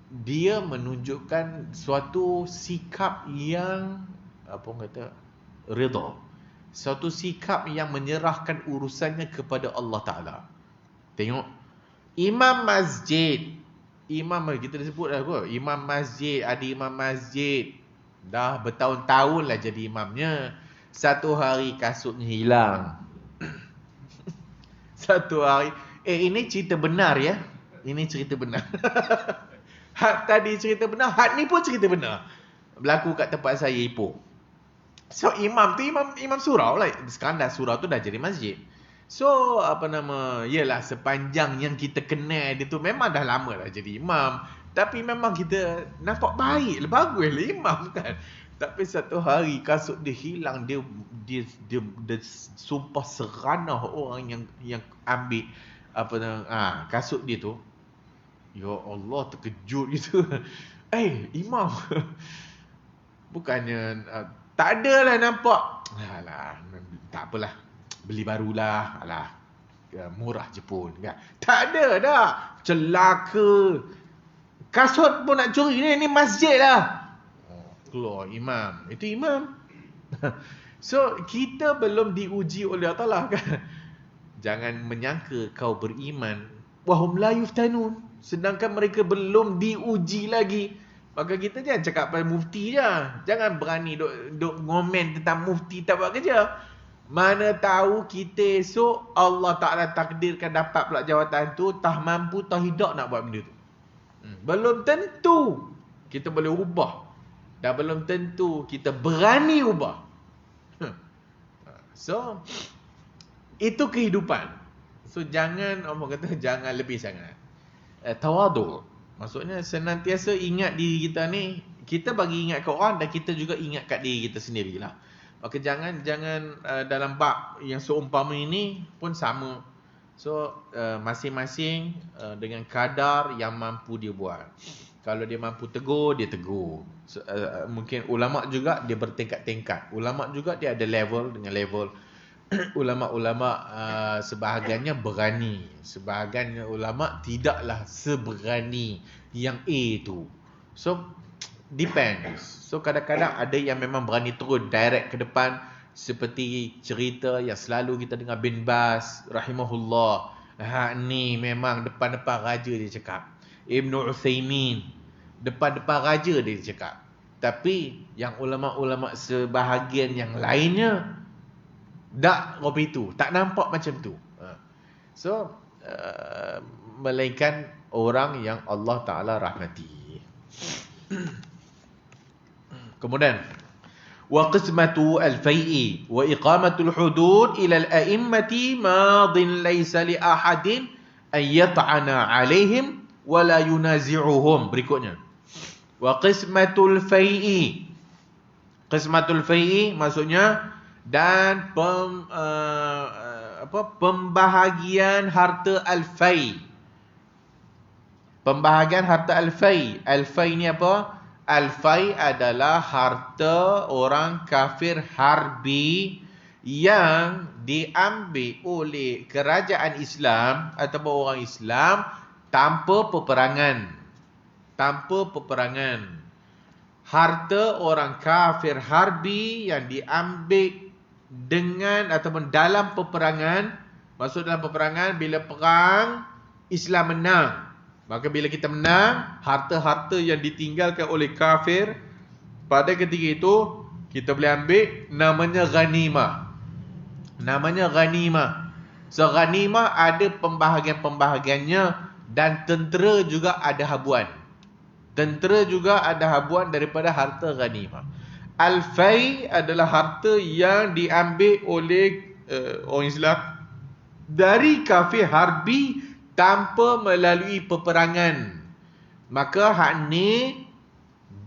dia menunjukkan suatu sikap yang reda, suatu sikap yang menyerahkan urusannya kepada Allah Ta'ala. Tengok imam masjid, kita dah sebut dah kot, imam masjid, ada imam masjid dah bertahun-tahun lah jadi imamnya, satu hari kasutnya hilang. Satu hari, ini cerita benar ya, ini cerita benar. Hak tadi cerita benar, hak ni pun cerita benar, berlaku kat tempat saya Ipoh. So imam tu imam surau lah, sekarang dah surau tu dah jadi masjid. So yelah, sepanjang yang kita kenal dia tu memang dah lama dah jadi imam, tapi memang kita nampak baik lah, bagus lah imam kan. Tapi satu hari kasut dia hilang, dia sumpah seranah orang yang ambil kasut dia tu. Ya Allah, terkejut gitu. Imam bukannya tak adalah nampak. Alah, tak apalah, beli barulah. Alah, murah je pun kan. Tak ada dah. Celaka. Kasut pun nak curi ni masjid lah. Keluar imam. Itu imam. So, kita belum diuji oleh Allah Ta'ala kan. Jangan menyangka kau beriman, wahum la yuftanun, sedangkan mereka belum diuji lagi. Maka kita jangan cakap pada mufti je. Jangan berani duk ngomen tentang mufti tak buat kerja. Mana tahu kita esok Allah Ta'ala takdirkan dapat pula jawatan tu, tak mampu, tak hidup nak buat benda tu. Belum tentu kita boleh ubah, dan belum tentu kita berani ubah. So, itu kehidupan. So, jangan jangan lebih sangat tawadu'. Maksudnya senantiasa ingat diri kita ni, kita bagi ingat kat orang, dan kita juga ingat kat diri kita sendirilah. Maka jangan dalam bab yang seumpama ini pun sama. So masing-masing dengan kadar yang mampu dia buat. Kalau dia mampu tegur, dia tegur. So, mungkin ulama juga dia bertingkat-tingkat. Ulama juga dia ada level dengan level. Ulama-ulama sebahagiannya berani, sebahagian ulama tidaklah seberani yang A tu. So depends. So kadang-kadang ada yang memang berani terus direct ke depan, seperti cerita yang selalu kita dengar bin Baz rahimahullah. Ni memang depan-depan raja dia cakap. Ibn Uthaymin depan-depan raja dia cakap. Tapi yang ulama-ulama sebahagian yang lainnya tak kopi tu, tak nampak macam tu. So melainkan orang yang Allah Ta'ala rahmati. Kemudian wa qismatu al-fai'i wa iqamatul hudud ila al-a'immati madin laysa li ahadin an yat'ana 'alaihim wa la yunazi'uhum. Berikutnya, wa qismatul fai'i. Qismatul fai'i maksudnya dan pembahagian harta al-fai. Pembahagian harta al-fai. Al-fai ni apa? Al-fai adalah harta orang kafir harbi yang diambil oleh kerajaan Islam ataupun orang Islam tanpa peperangan. Tanpa peperangan. Harta orang kafir harbi yang diambil dengan ataupun dalam peperangan. Maksud dalam peperangan, bila perang Islam menang, maka bila kita menang, harta-harta yang ditinggalkan oleh kafir pada ketika itu kita boleh ambil, namanya ghanimah. Namanya ghanimah. So ghanimah ada pembahagian-pembahagiannya, dan tentera juga ada habuan. Tentera juga ada habuan daripada harta ghanimah. Al-fai adalah harta yang diambil oleh orang Islam dari kafir harbi tanpa melalui peperangan. Maka hak ni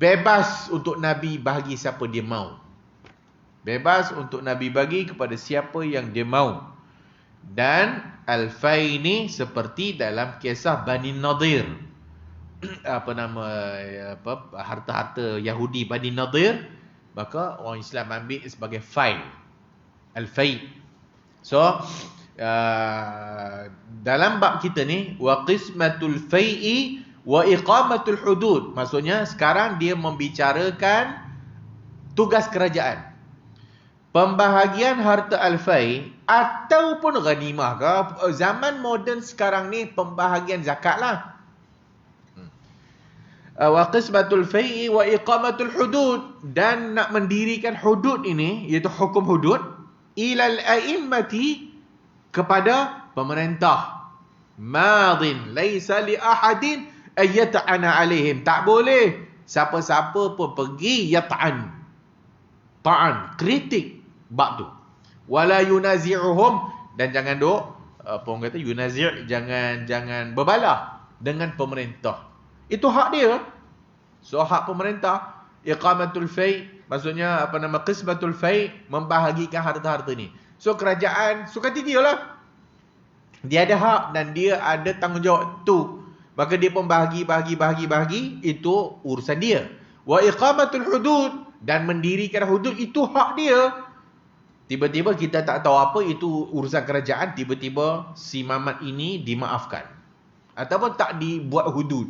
bebas untuk Nabi bagi siapa dia mau. Bebas untuk Nabi bagi kepada siapa yang dia mau. Dan al-fai ni seperti dalam kisah Bani Nadir. Harta-harta Yahudi Bani Nadir, maka orang Islam ambil sebagai fai. Al-fai. So dalam bab kita ni, wa qismatul fai'i wa iqamatul hudud. Maksudnya sekarang dia membicarakan tugas kerajaan. Pembahagian harta al-fai ataupun ghanimah ke, zaman moden sekarang ni pembahagian zakat lah. Wa qismatul fai'i wa iqamatul hudud, dan nak mendirikan hudud ini, iaitu hukum hudud, ilal a'immati, kepada pemerintah. Madin laisa li ahadin ayyata'ana alaihim. Tak boleh siapa-siapa pun pergi yata'an, ta'an, kritik bab tu. Wala yunazi'uhum, dan jangan duk orang kata yunazi', jangan berbalah dengan pemerintah. Itu hak dia. So hak pemerintah, iqamatul fai, maksudnya qismatul fai, membahagikan harta-harta ni. So kerajaan suka hati dia lah. Dia ada hak dan dia ada tanggungjawab tu. Maka dia pun bahagi, itu urusan dia. Wa iqamatul hudud, dan mendirikan hudud, itu hak dia. Tiba-tiba kita tak tahu apa, itu urusan kerajaan, tiba-tiba si Mamat ini dimaafkan. Ataupun tak dibuat hudud.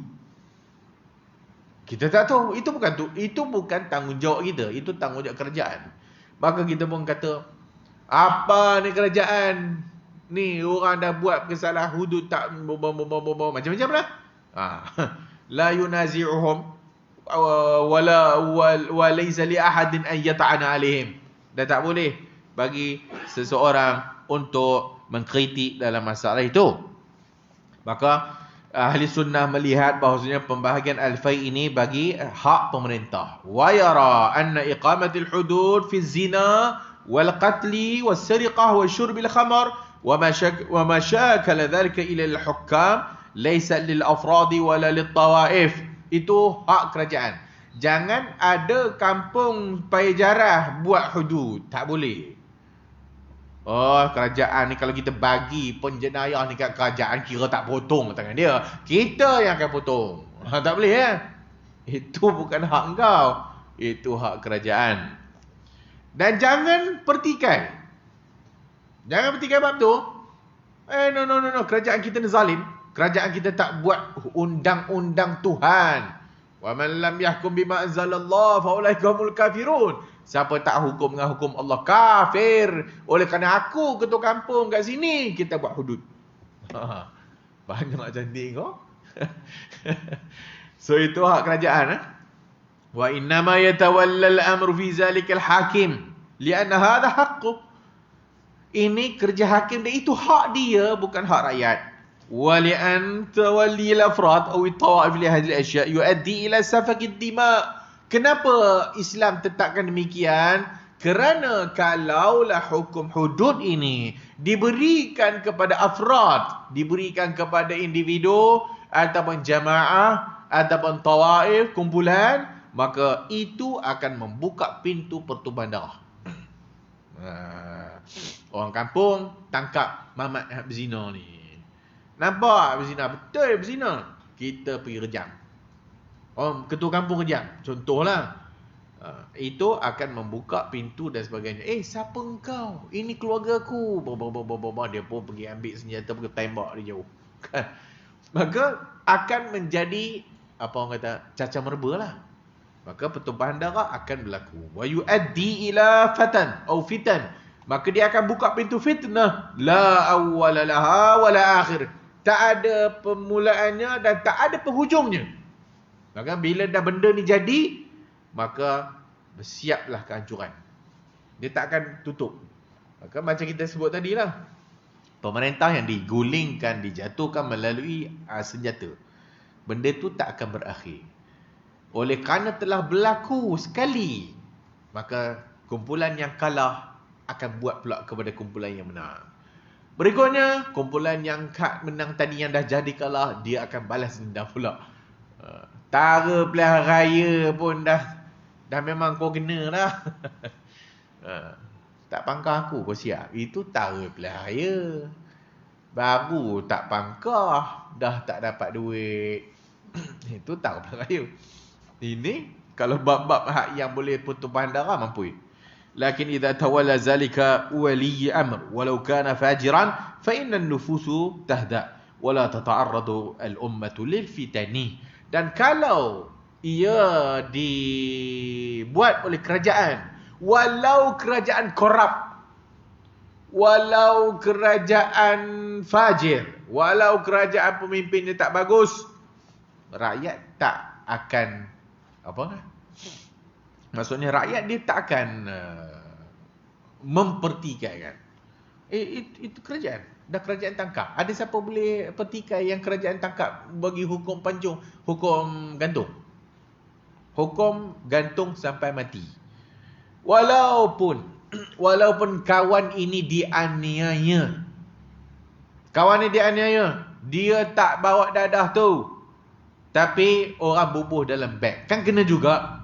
Kita tak tahu, itu bukan tanggungjawab kita, itu tanggungjawab kerajaan. Maka kita pun kata, apa ni kerajaan? Ni orang dah buat kesalahan hudud, tak macam-macam lah. La yunazi'uhum wa laysa li ahadin an yata'ana alaihim. Dan tak boleh bagi seseorang untuk mengkritik dalam masalah itu. Maka ahli sunnah melihat bahawasanya pembahagian al-fai ini bagi hak pemerintah. Wa yara anna iqamatil hudud fi zina wal qatli was sariqah wa syurbil khamar wa ma syakala dhalika ila al-hukam laysa lil afradi wala lit tawaif. Itu hak kerajaan. Jangan ada kampung payajarah buat hudud, tak boleh. Oh, kerajaan ni kalau kita bagi penjenayah ni kat kerajaan, kira tak potong tangan dia, kita yang akan potong. Tak boleh ya. Itu bukan hak engkau, itu hak kerajaan. Dan jangan pertikai. Jangan pertikai bab tu. No, kerajaan kita ni zalim. Kerajaan kita tak buat undang-undang Tuhan. Wa man lam yahkum bima anzalallah fa ulaika humul kafirun. Siapa tak hukum dengan hukum Allah, kafir. Oleh kerana aku ketua kampung kat sini, kita buat hudud. Banyak cantik kau. So itu hak kerajaan. Wa innama yatawalla al-amru fi zalika al-hakim lianna hadha haqqu. Ini kerja hakim, dan itu hak dia, bukan hak rakyat. Wa li'an tawalli al-afrad aw at-tawa'if li hadhihi al-ashya' yuaddi ila safak ad-dima'. Kenapa Islam tetapkan demikian? Kerana kalaulah hukum hudud ini diberikan kepada afrad, diberikan kepada individu ataupun jamaah ataupun tawaif, kumpulan, maka itu akan membuka pintu pertumpahan darah. Orang kampung tangkap Mamat berzina ni. Nampak berzina? Betul berzina. Kita pergi rejam. Ketua kampung kejam, contohlah. Itu akan membuka pintu dan sebagainya. Siapa engkau? Ini keluarga aku. Dia pun pergi ambil senjata, pergi tembak dia jauh. Maka akan menjadi, apa orang kata, cacah merba lah. Maka pertumpahan darah akan berlaku. Wa yuaddi ila fatan atau fitan. Maka dia akan buka pintu fitnah. La awwala laha wa la akhir. Tak ada permulaannya dan tak ada penghujungnya. Maka bila dah benda ni jadi, maka bersiaplah kehancuran. Dia tak akan tutup. Maka macam kita sebut tadi lah, Pemerintah yang digulingkan, dijatuhkan melalui senjata. Benda tu tak akan berakhir. Oleh kerana telah berlaku sekali, maka kumpulan yang kalah akan buat pula kepada kumpulan yang menang. Berikutnya, kumpulan yang menang tadi yang dah jadi kalah, dia akan balas dendam pula. Tara pilihan raya pun dah memang kau kena dah. Tak pangkah aku, kau siap. Itu tara pilihan raya. Baru tak pangkah, dah tak dapat duit. Itu tara pilihan raya. Ini kalau bab-bab hak yang boleh pertumpahan darah mampu. Lakin idza tawalla zalika wali amr walau kana fajiran fa inna an-nufusu tahda wala tata'arradu al-ummatu lil fitani. Dan kalau ia dibuat oleh kerajaan, walau kerajaan korup, walau kerajaan fajir, walau kerajaan pemimpinnya tak bagus, rakyat tak akan maksudnya rakyat dia tak akan mempertikaikan. Itu kerajaan. Dah kerajaan tangkap. Ada siapa boleh pertikai yang kerajaan tangkap bagi hukum pancung, hukum gantung? Hukum gantung sampai mati. Walaupun kawan ini dianiaya. Kawan ini dianiaya. Dia tak bawa dadah tu. Tapi orang bubuh dalam beg. Kan kena juga.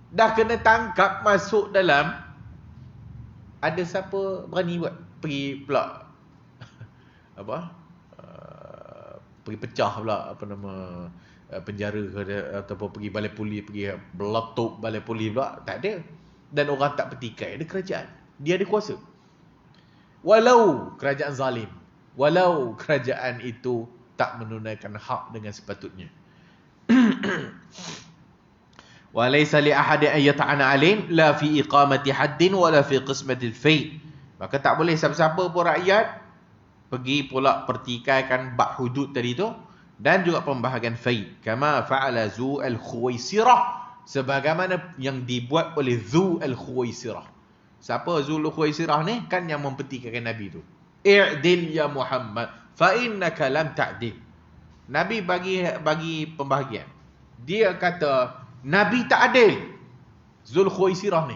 Dah kena tangkap masuk dalam. Ada siapa berani buat? Pergi pula pergi pecah pula penjara ataupun pergi balai puli, pergi meletup balai puli pula. Tak ada. Dan orang tak pertikai. Ada kerajaan. Dia ada kuasa. Walau kerajaan zalim. Walau kerajaan itu tak menunaikan hak dengan sepatutnya. Walaysa li ahadin an yata'ana alim la fi iqamati haddin wala fi qismati al-fai. Maka tak boleh siapa-siapa pun rakyat pergi pula pertikaikan bab hudud tadi tu dan juga pembahagian fai. Kama fa'ala Zu al-Khuwaisirah, sebagaimana yang dibuat oleh Zu al-Khuwaisirah. Siapa Zu al-Khuwaisirah ni? Kan yang mempertikaikan Nabi tu. I'dil ya Muhammad fa innaka lam ta'dil. Nabi bagi pembahagian. Dia kata Nabi tak adil. Zul Khuwaisirah ni.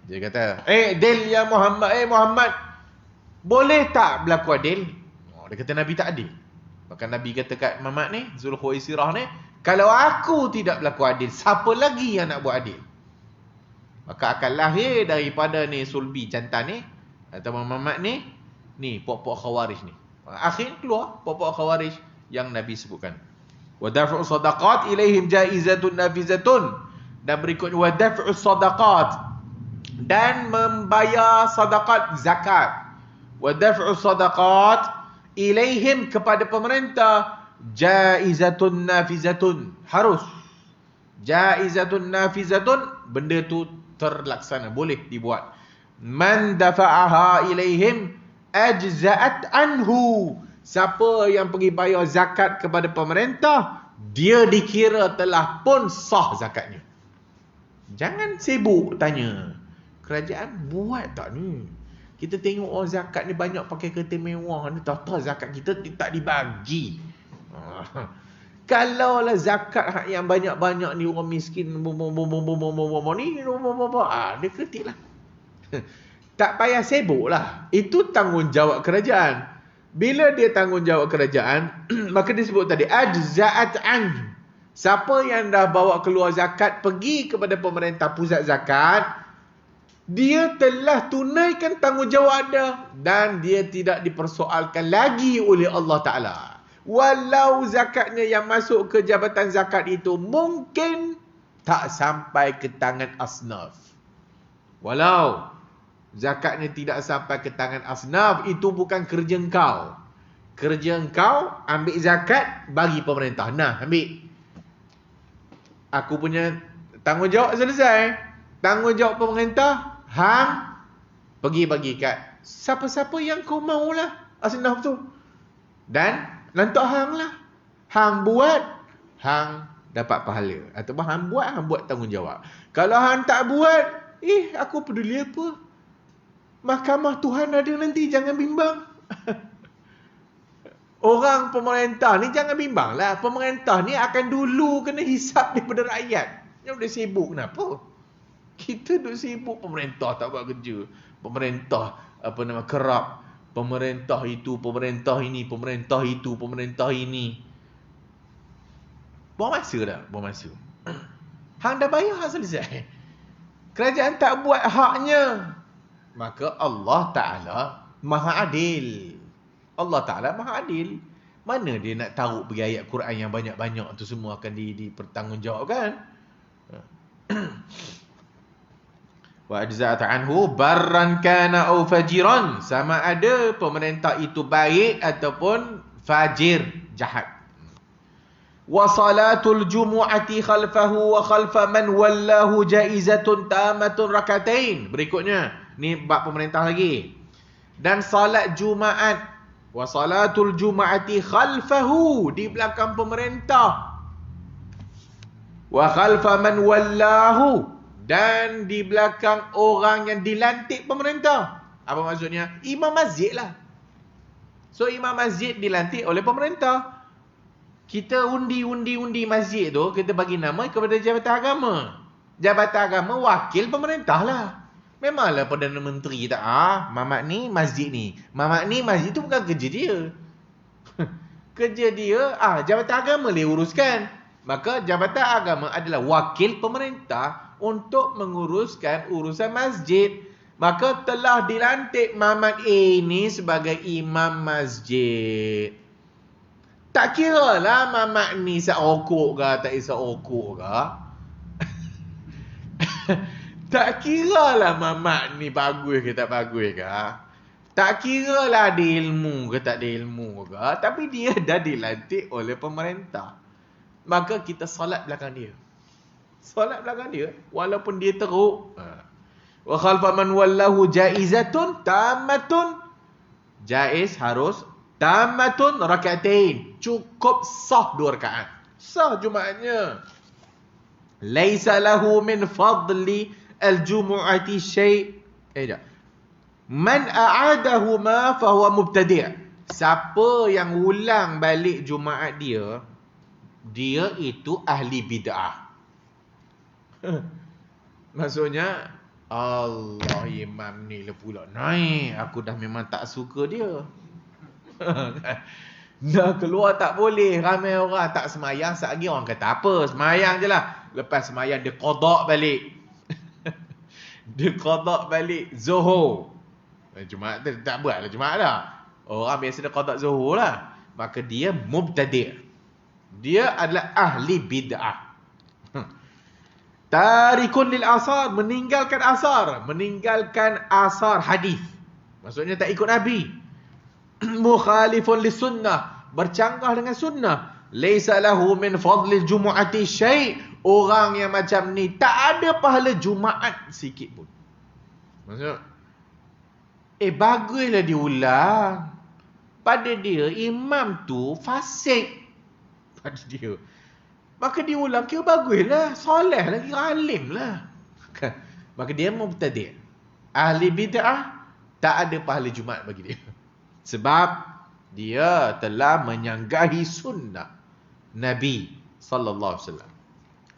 Dia kata, "Adil ya Muhammad, Muhammad, boleh tak berlaku adil?" Dia kata Nabi tak adil. Maka Nabi kata kat Muhammad ni, Zul Khuwaisirah ni, "Kalau aku tidak berlaku adil, siapa lagi yang nak buat adil?" Maka akan lahir daripada ni sulbi jantan ni atau Muhammad ni pokok khawarij ni. Akhir keluar pokok khawarij yang Nabi sebutkan. Wa daf'u sadaqat ilaihim jaizatun nafizatun. Dan berikutnya wa daf'u sadaqat, dan membayar sadaqat zakat. Wa daf'u sadaqat ilaihim, kepada pemerintah, jaizatun nafizatun, harus. Jaizatun nafizatun, benda tu terlaksana, boleh dibuat. Man dafa'aha ilaihim ajza'at anhu. Siapa yang pergi bayar zakat kepada pemerintah, dia dikira telah pun sah zakatnya. Jangan sibuk tanya, kerajaan buat tak ni? Kita tengok orang zakat ni banyak pakai kereta mewah ni, tahu zakat kita tak dibagi. Kalaulah zakat hak yang banyak-banyak ni orang miskin ni, dia kritik lah. Tak payah sibuk lah. Itu tanggungjawab kerajaan. Bila dia tanggungjawab kerajaan, maka disebut tadi ajza'at an. Siapa yang dah bawa keluar zakat pergi kepada pemerintah pusat zakat, dia telah tunaikan tanggungjawab dia dan dia tidak dipersoalkan lagi oleh Allah Ta'ala. Walau zakatnya yang masuk ke jabatan zakat itu mungkin tak sampai ke tangan asnaf. Walau zakatnya tidak sampai ke tangan asnaf, itu bukan kerja engkau. Kerja engkau ambil zakat, bagi pemerintah. Nah, ambil. Aku punya tanggungjawab selesai. Tanggungjawab pemerintah, hang pergi bagi kat siapa-siapa yang kau maulah asnaf tu. Dan lantak hang lah. Hang buat, hang dapat pahala. Ataupun hang buat tanggungjawab. Kalau hang tak buat, aku peduli apa? Mahkamah Tuhan ada nanti, jangan bimbang. Orang pemerintah ni jangan bimbang lah. Pemerintah ni akan dulu kena hisap daripada rakyat. Yang dah sibuk kenapa? Kita duk sibuk pemerintah tak buat kerja. Pemerintah kerap. Pemerintah itu, pemerintah ini, pemerintah itu, pemerintah ini. Buang masa dah, buang masa. Hang dah bayar, hang selesai. Kerajaan tak buat haknya. Maka Allah Ta'ala Maha Adil. Allah Ta'ala Maha Adil. Mana dia nak taruh pergi ayat Quran yang banyak-banyak tu semua akan dipertanggungjawabkan. Wa ajza'at anhu barran kana au fajiran. Sama ada pemerintah itu baik ataupun fajir, jahat. Wa salatul jumu'ati khalfahu wa khalfa man wallahu jaizatun tamatun rakatain. Berikutnya, ni bab pemerintah lagi. Dan salat Jumaat, wa salatul jumu'ati khalfahu, di belakang pemerintah. Wa khalfa man wallahu, dan di belakang orang yang dilantik pemerintah. Apa maksudnya? Imam masjid lah. So imam masjid dilantik oleh pemerintah. Kita undi masjid tu, kita bagi nama kepada Jabatan Agama. Jabatan Agama wakil pemerintah lah. Memanglah Perdana Menteri tak. Mamat ni masjid ni. Mamat ni masjid tu bukan kerja dia. Kerja dia, Jabatan Agama dia uruskan. Maka Jabatan Agama adalah wakil pemerintah untuk menguruskan urusan masjid. Maka telah dilantik Mamat A ni sebagai imam masjid. Tak kira lah Mamat ni seokok ke tak seokok ke. Tak kira lah Mamat ni bagus ke tak bagus ke. Tak kira lah ada ilmu ke tak ada ilmu ke. Tapi dia dah dilantik oleh pemerintah. Maka kita solat belakang dia. Solat belakang dia walaupun dia teruk. Wa khalfa man wallahu jaizatun tamatun. Jaiz harus tamatun rakaatain. Cukup sah 2 rakaat. Sah Jumaatnya. Laisa lahu min fadli al-jumu'ati syai'. Man a'adahu ma fahuwa mubtadi'. Siapa yang ulang balik Jumaat dia, dia itu ahli bid'ah. Maksudnya, Allah imam ni lah pula naik. Aku dah memang tak suka dia. Dah keluar tak boleh. Ramai orang tak semayang. Satgi orang kata apa? Semayang je lah. Lepas semayang dia qada balik. Dia qada balik Zuhur. Jumaat tu tak buat lah Jumaat lah. Orang biasa dia qada Zuhur lah. Maka dia mubtadi'. Dia adalah ahli bid'ah. Tarikun lil asar, meninggalkan asar. Meninggalkan asar hadis. Maksudnya tak ikut Nabi. Mukhalifun lis sunnah, bercanggah dengan sunnah. Laisa lahu min fadlil jumu'ati syai'. Orang yang macam ni tak ada pahala Jumaat sikit pun. Maksudnya baguslah diulang. Pada dia imam tu fasik. Pada dia, maka diulang kira baguslah. Soleh lah, kira alim lah. Maka dia mubtadi'. Ahli bid'ah, tak ada pahala Jumaat bagi dia. Sebab dia telah menyanggahi sunnah Nabi sallallahu alaihi wasallam.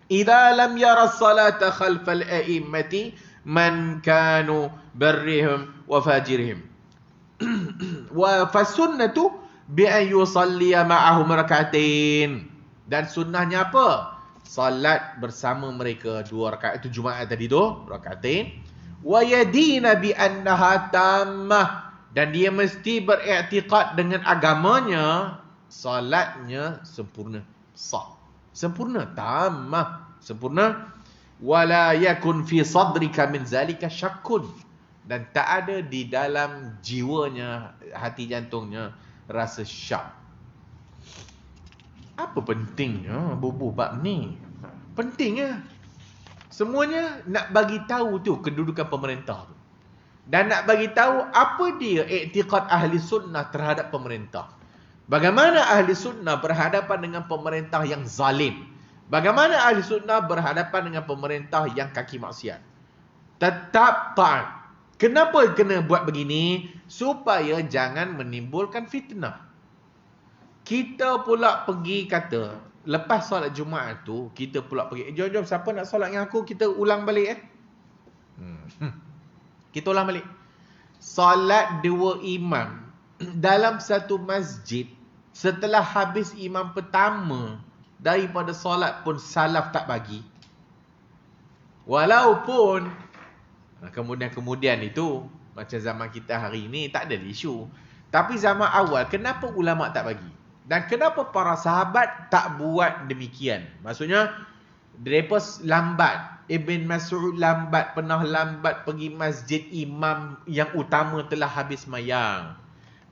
Idza lam yara as-salata khalfal a'immati man kanu barrihim wa fajirihim. Wa fasunnatu bi an yusalli ma'ahum rak'atain. Dan sunnahnya apa? Salat bersama mereka 2 rakaat. Itu Jumaat tadi tu, rak'atain. Wa yadina bi annaha tammah. Dan dia mesti beriktikad dengan agamanya, salatnya sempurna, sah. Sempurna, tammah, sempurna. Wala yakun fi sadrika min zalika syakkun. Dan tak ada di dalam jiwanya, hati jantungnya, rasa syak. Apa pentingnya bubuh bab ni? Pentingnya. Semuanya nak bagi tahu tu kedudukan pemerintah tu. Dan nak bagi tahu apa dia iktikad ahli sunnah terhadap pemerintah. Bagaimana ahli sunnah berhadapan dengan pemerintah yang zalim. Bagaimana ahli sunnah berhadapan dengan pemerintah yang kaki maksiat. Tetap taat. Kenapa kena buat begini? Supaya jangan menimbulkan fitnah. Kita pula pergi kata, lepas solat Jumaat tu, kita pula pergi, jom siapa nak solat dengan aku, kita ulang balik Kita ulang balik. Solat dua imam dalam satu masjid, setelah habis imam pertama, daripada solat pun salaf tak bagi. Walaupun kemudian itu, macam zaman kita hari ini, tak ada isu. Tapi zaman awal, kenapa ulama tak bagi? Dan kenapa para sahabat tak buat demikian? Maksudnya, mereka lambat. Ibn Mas'ud lambat, pernah lambat pergi masjid, imam yang utama telah habis mayang.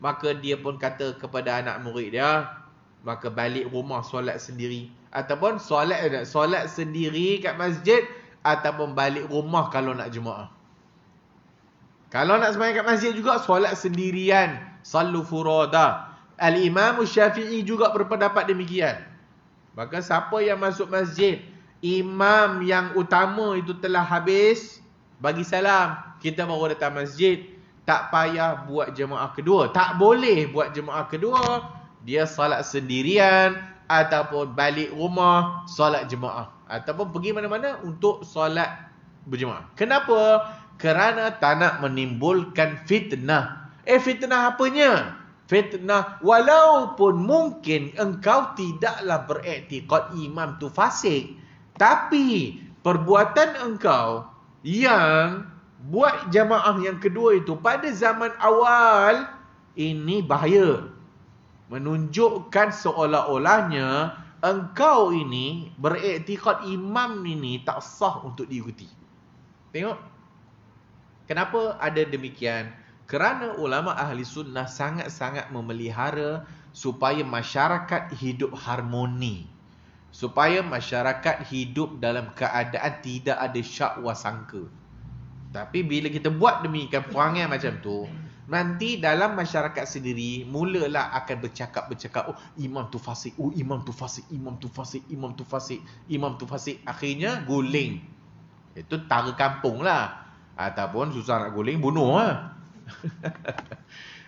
Maka dia pun kata kepada anak murid dia, maka balik rumah solat sendiri. Ataupun solat sendiri kat masjid, ataupun balik rumah kalau nak Jumaat. Kalau nak sembahyang kat masjid juga, solat sendirian. Sallu furada. Al-Imam Syafi'i juga berpendapat demikian. Maka siapa yang masuk masjid, imam yang utama itu telah habis, bagi salam, kita baru datang masjid, tak payah buat jemaah kedua. Tak boleh buat jemaah kedua. Dia salat sendirian, ataupun balik rumah, solat jemaah. Ataupun pergi mana-mana untuk solat berjemaah. Kenapa? Kerana tak nak menimbulkan fitnah. Fitnah apanya? Fitnah walaupun mungkin engkau tidaklah beriktikad imam tu fasik, tapi perbuatan engkau yang buat jamaah yang kedua itu pada zaman awal, ini bahaya. Menunjukkan seolah-olahnya engkau ini beriktikad imam ini tak sah untuk diikuti. Tengok. Kenapa ada demikian? Kerana ulama ahli sunnah sangat-sangat memelihara supaya masyarakat hidup harmoni. Supaya masyarakat hidup dalam keadaan tidak ada syak wasangka. Tapi bila kita buat demikian perangai macam tu, nanti dalam masyarakat sendiri mulalah akan bercakap, oh imam tu fasik, oh imam tu fasik, imam tu fasik, imam tu fasik, imam tu fasik. Akhirnya guling. Itu tara kampung lah. Ataupun susah nak guling, bunuh lah.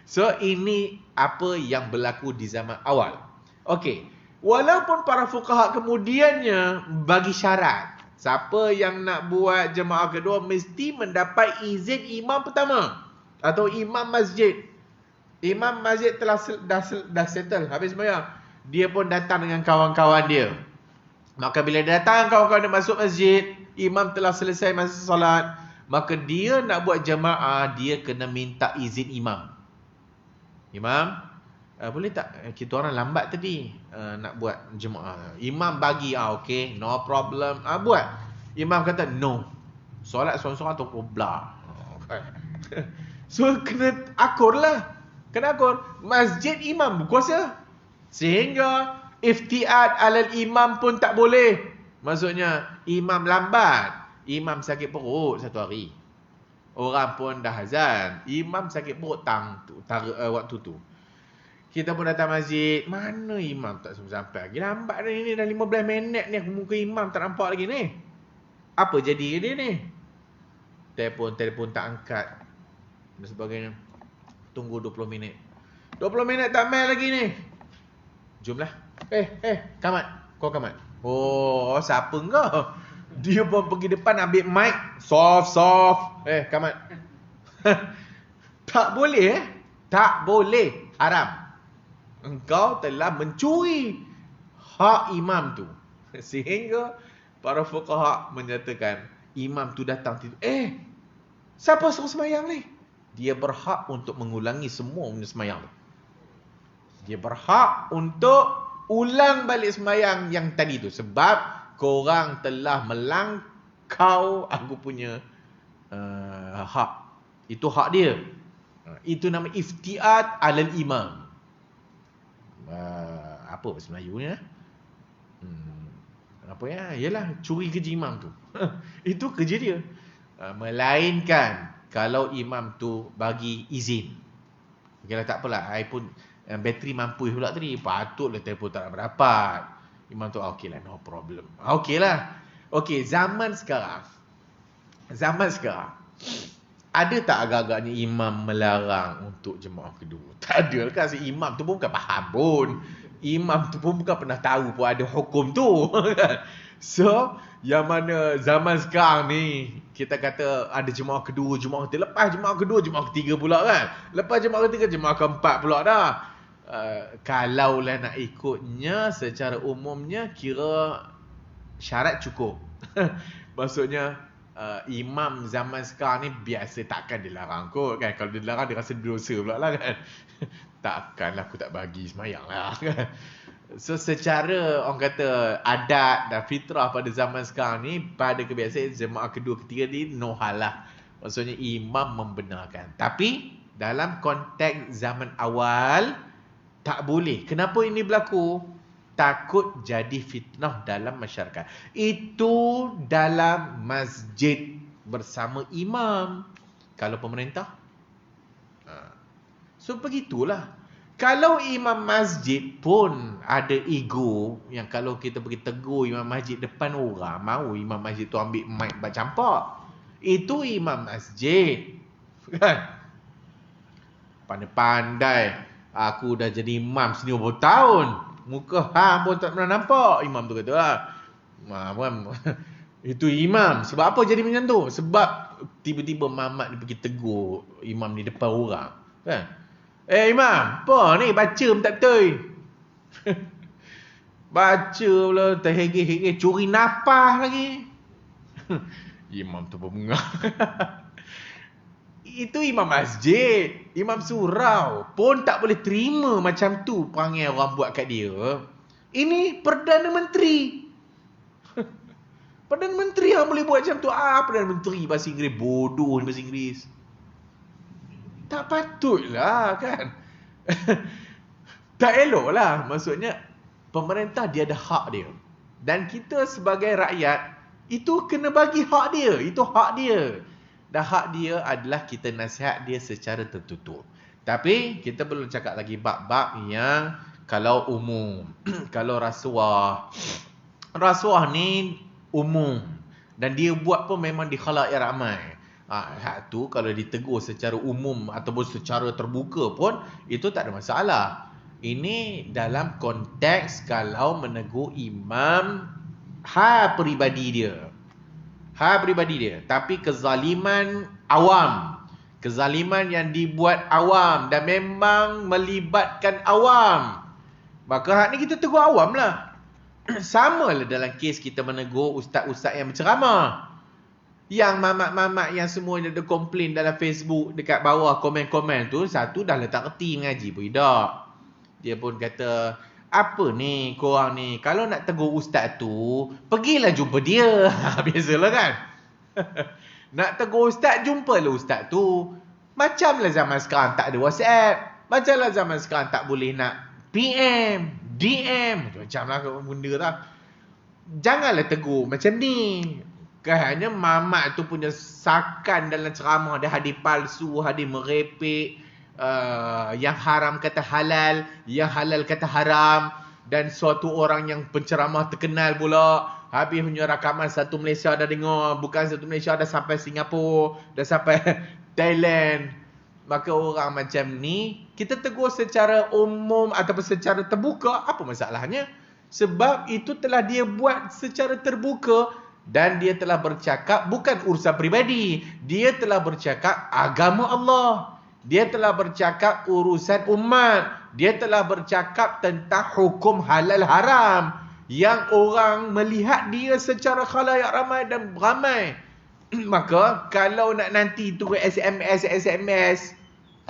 So ini apa yang berlaku di zaman awal. Okey, walaupun para fuqaha kemudiannya bagi syarat, siapa yang nak buat jemaah kedua mesti mendapat izin imam pertama atau imam masjid. Imam masjid telah dah settle habis sembahyang, dia pun datang dengan kawan-kawan dia. Maka bila datang kawan-kawan dia masuk masjid, imam telah selesai masa solat, maka dia nak buat jemaah, dia kena minta izin imam. Imam, boleh tak kita orang lambat tadi nak buat jemaah? Imam bagi, okey, no problem, buat. Imam kata no, solat seorang-seorang atau blah. So kena akur lah. Kena akur. Masjid imam berkuasa, sehingga iftiat alal imam pun tak boleh. Maksudnya imam lambat, imam sakit perut satu hari, orang pun dah azan, imam sakit perut waktu tu. Kita pun datang masjid, mana imam tak sampai lagi, lambat dah ni, dah 15 minit ni muka imam tak nampak lagi ni. Apa jadi dia ni? Telefon tak angkat dan sebagainya. Tunggu 20 minit. 20 minit tak main lagi ni. Jomlah. Kamat. Kau kamat. Oh, siapa kau? Dia pun pergi depan ambil mic, soft. Kamat. Tak boleh. Tak boleh. Haram. Engkau telah mencuri hak imam tu. Sehingga para fuqaha menyatakan imam tu datang tidur. Siapa suruh semayang ni? Dia berhak untuk mengulangi semua semayang tu. Dia berhak untuk ulang balik semayang yang tadi tu. Sebab korang telah melangkau aku punya hak. Itu hak dia. Itu nama iftiat alal imam. Apa bahasa Melayunya? Apa ya? Yalah, curi kerja imam tu. Itu kerja dia. Melainkan kalau imam tu bagi izin. Okeylah, tak apalah. I pun bateri mampu pula tadi. Patutlah telefon tak nak berdapat. Imam tu okeylah, no problem. Okeylah. Okey, zaman sekarang Ada tak agak-agaknya imam melarang untuk jemaah kedua? Tak ada kan. Si imam tu pun bukan faham pun. Imam tu pun bukan pernah tahu pun ada hukum tu. So, yang mana zaman sekarang ni, kita kata ada jemaah kedua, jemaah ketiga. Lepas jemaah kedua, jemaah ketiga pula kan. Lepas jemaah ketiga, jemaah keempat pula dah. Kalaulah nak ikutnya, secara umumnya kira syarat cukup. Maksudnya, imam zaman sekarang ni biasa takkan dilarang kot kan. Kalau dilarang dia rasa berdosa pula lah kan. Takkanlah aku tak bagi semayang lah kan. So secara orang kata adat dan fitrah pada zaman sekarang ni, pada kebiasaan jemaah kedua ketiga ni no hal lah. Maksudnya imam membenarkan. Tapi dalam konteks zaman awal tak boleh. Kenapa ini berlaku? Takut jadi fitnah dalam masyarakat. Itu dalam masjid bersama imam. Kalau pemerintah, so begitulah. Kalau imam masjid pun ada ego yang kalau kita pergi tegur imam masjid depan orang, mau imam masjid tu ambil mic buat campak. Itu imam masjid. Kan? Pandai-pandai. Aku dah jadi imam sini berapa tahun. Muka hang pun tak pernah nampak. Imam tu kata lah. Itu imam. Sebab apa jadi macam tu? Sebab tiba-tiba mamat dia pergi tegur imam di depan orang. Kan? Imam, apa ni baca pun tak betul. Baca pula terhege-hege, curi nafas lagi. Imam tu berbengah. Itu imam masjid, imam surau pun tak boleh terima macam tu perangai orang buat kat dia. Ini Perdana Menteri. Perdana Menteri yang boleh buat macam tu. Perdana Menteri bahasa Inggeris, bodoh ni bahasa Inggeris. Tak patutlah kan. Tak elok lah. Maksudnya pemerintah dia ada hak dia. Dan kita sebagai rakyat, itu kena bagi hak dia. Itu hak dia. Dan hak dia adalah kita nasihat dia secara tertutup. Tapi kita belum cakap lagi bab-bab yang kalau umum. Kalau rasuah. Rasuah ni umum. Dan dia buat pun memang di khalayak ramai. Hak tu kalau ditegur secara umum ataupun secara terbuka pun itu tak ada masalah. Ini dalam konteks kalau menegur imam hak peribadi dia. Hak peribadi dia. Tapi kezaliman awam. Kezaliman yang dibuat awam dan memang melibatkan awam. Maka hak ni kita tegur awam lah. Sama lah dalam kes kita menegur ustaz-ustaz yang berceramah. Yang mamat-mamat yang semuanya ada komplain dalam Facebook dekat bawah komen-komen tu, satu dah letak reti mengaji pun tidak. Dia pun kata, apa ni korang ni, kalau nak tegur ustaz tu, pergilah jumpa dia. Biasalah kan. Nak tegur ustaz, jumpalah ustaz tu. Macamlah zaman sekarang tak ada WhatsApp. Macamlah zaman sekarang tak boleh nak PM, DM. Macam-macam lah benda lah. Janganlah tegur macam ni. Hanya mamat tu punya sakan dalam ceramah dia hadis palsu, hadis merepek, yang haram kata halal, yang halal kata haram, dan suatu orang yang penceramah terkenal pula, habis punya rakaman satu Malaysia dah dengar, bukan satu Malaysia dah sampai Singapura, dah sampai Thailand. Maka orang macam ni kita tegur secara umum ataupun secara terbuka, apa masalahnya? Sebab itu telah dia buat secara terbuka. Dan dia telah bercakap bukan urusan peribadi. Dia telah bercakap agama Allah. Dia telah bercakap urusan umat. Dia telah bercakap tentang hukum halal haram. Yang orang melihat dia secara khalayak ramai dan ramai. Maka kalau nak nanti turun SMS,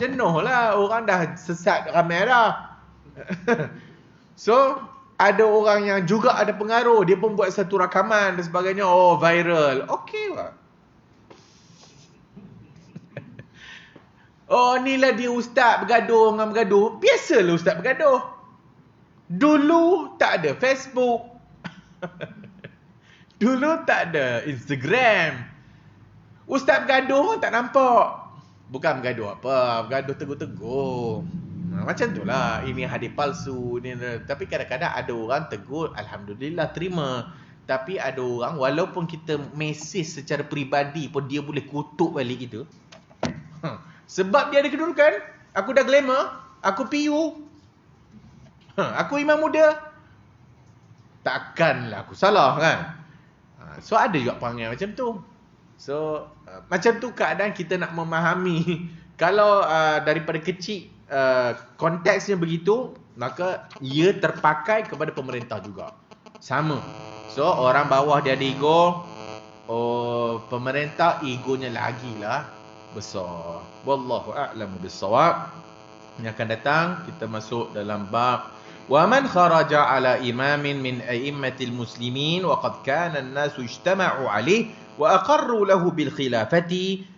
jenuh lah. Orang dah sesat ramai dah. So, ada orang yang juga ada pengaruh. Dia pun buat satu rakaman dan sebagainya. Oh, viral. Okey lah. Oh, inilah dia ustaz bergaduh dengan bergaduh. Biasalah ustaz bergaduh. Dulu tak ada Facebook. Dulu tak ada Instagram. Ustaz bergaduh tak nampak. Bukan bergaduh apa. Bergaduh tegur-tegur. Macam tu lah. Ini hadis palsu. Tapi kadang-kadang ada orang tegur, alhamdulillah terima. Tapi ada orang, walaupun kita mesej secara peribadi pun dia boleh kutuk balik kita. Sebab dia ada kedudukan, aku dah glamour, aku PU, aku imam muda, takkanlah aku salah kan. So ada juga perangai macam tu. So macam tu keadaan kita nak memahami. Kalau daripada kecil konteksnya begitu, maka ia terpakai kepada pemerintah juga. Sama. So orang bawah dia ada ego, pemerintah egonya lagilah besar. Wallahu a'lamu bis-shawab. Yang akan datang kita masuk dalam bab وَمَنْ خَرَجَ عَلَى إِمَامٍ مِنْ أَئِمَّةِ الْمُسْلِمِينَ وَقَدْ كَانَ النَّاسُ اجْتَمَعُوا عَلَيْهِ وَأَقَرُّوا لَهُ بِالْخِلَافَةِ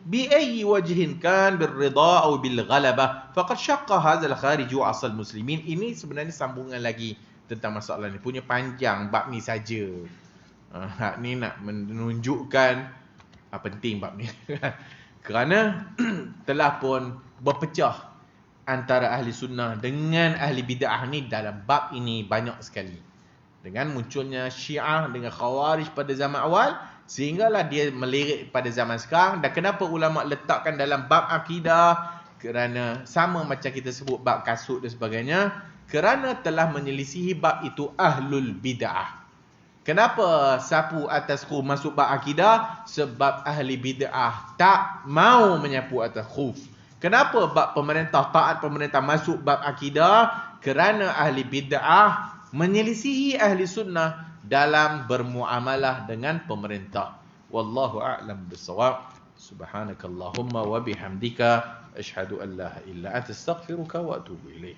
بِأَيِّ وَجْهٍ كَانَ بِالرِّضَى أَوْ بِالْغَلَبَةِ فَقَدْ شَقَّ هَذَا الْخَارِجُ عَصَى الْمُسْلِمِينَ. Ini sebenarnya sambungan lagi tentang masalah ni. Punya panjang bab ni saja. Hak ni nak menunjukkan penting bab ni. Kerana telah pun berpecah antara ahli sunnah dengan ahli bid'ah ni dalam bab ini banyak sekali. Dengan munculnya Syiah dengan Khawarij pada zaman awal, sehinggalah dia melirik pada zaman sekarang. Dan kenapa ulama letakkan dalam bab akidah? Kerana sama macam kita sebut bab kasut dan sebagainya, kerana telah menyelisihi bab itu ahlul bid'ah. Kenapa sapu atas khuf masuk bab akidah? Sebab ahli bid'ah tak mau menyapu atas khuf. Kenapa bab pemerintah, taat pemerintah masuk bab akidah? Kerana ahli bid'ah menyelisihi ahli sunnah dalam bermuamalah dengan pemerintah. Wallahu a'lam bis-shawab. Subhanakallahumma wa bihamdika asyhadu an la ilaha illa anta astaghfiruka wa atubu ilaik.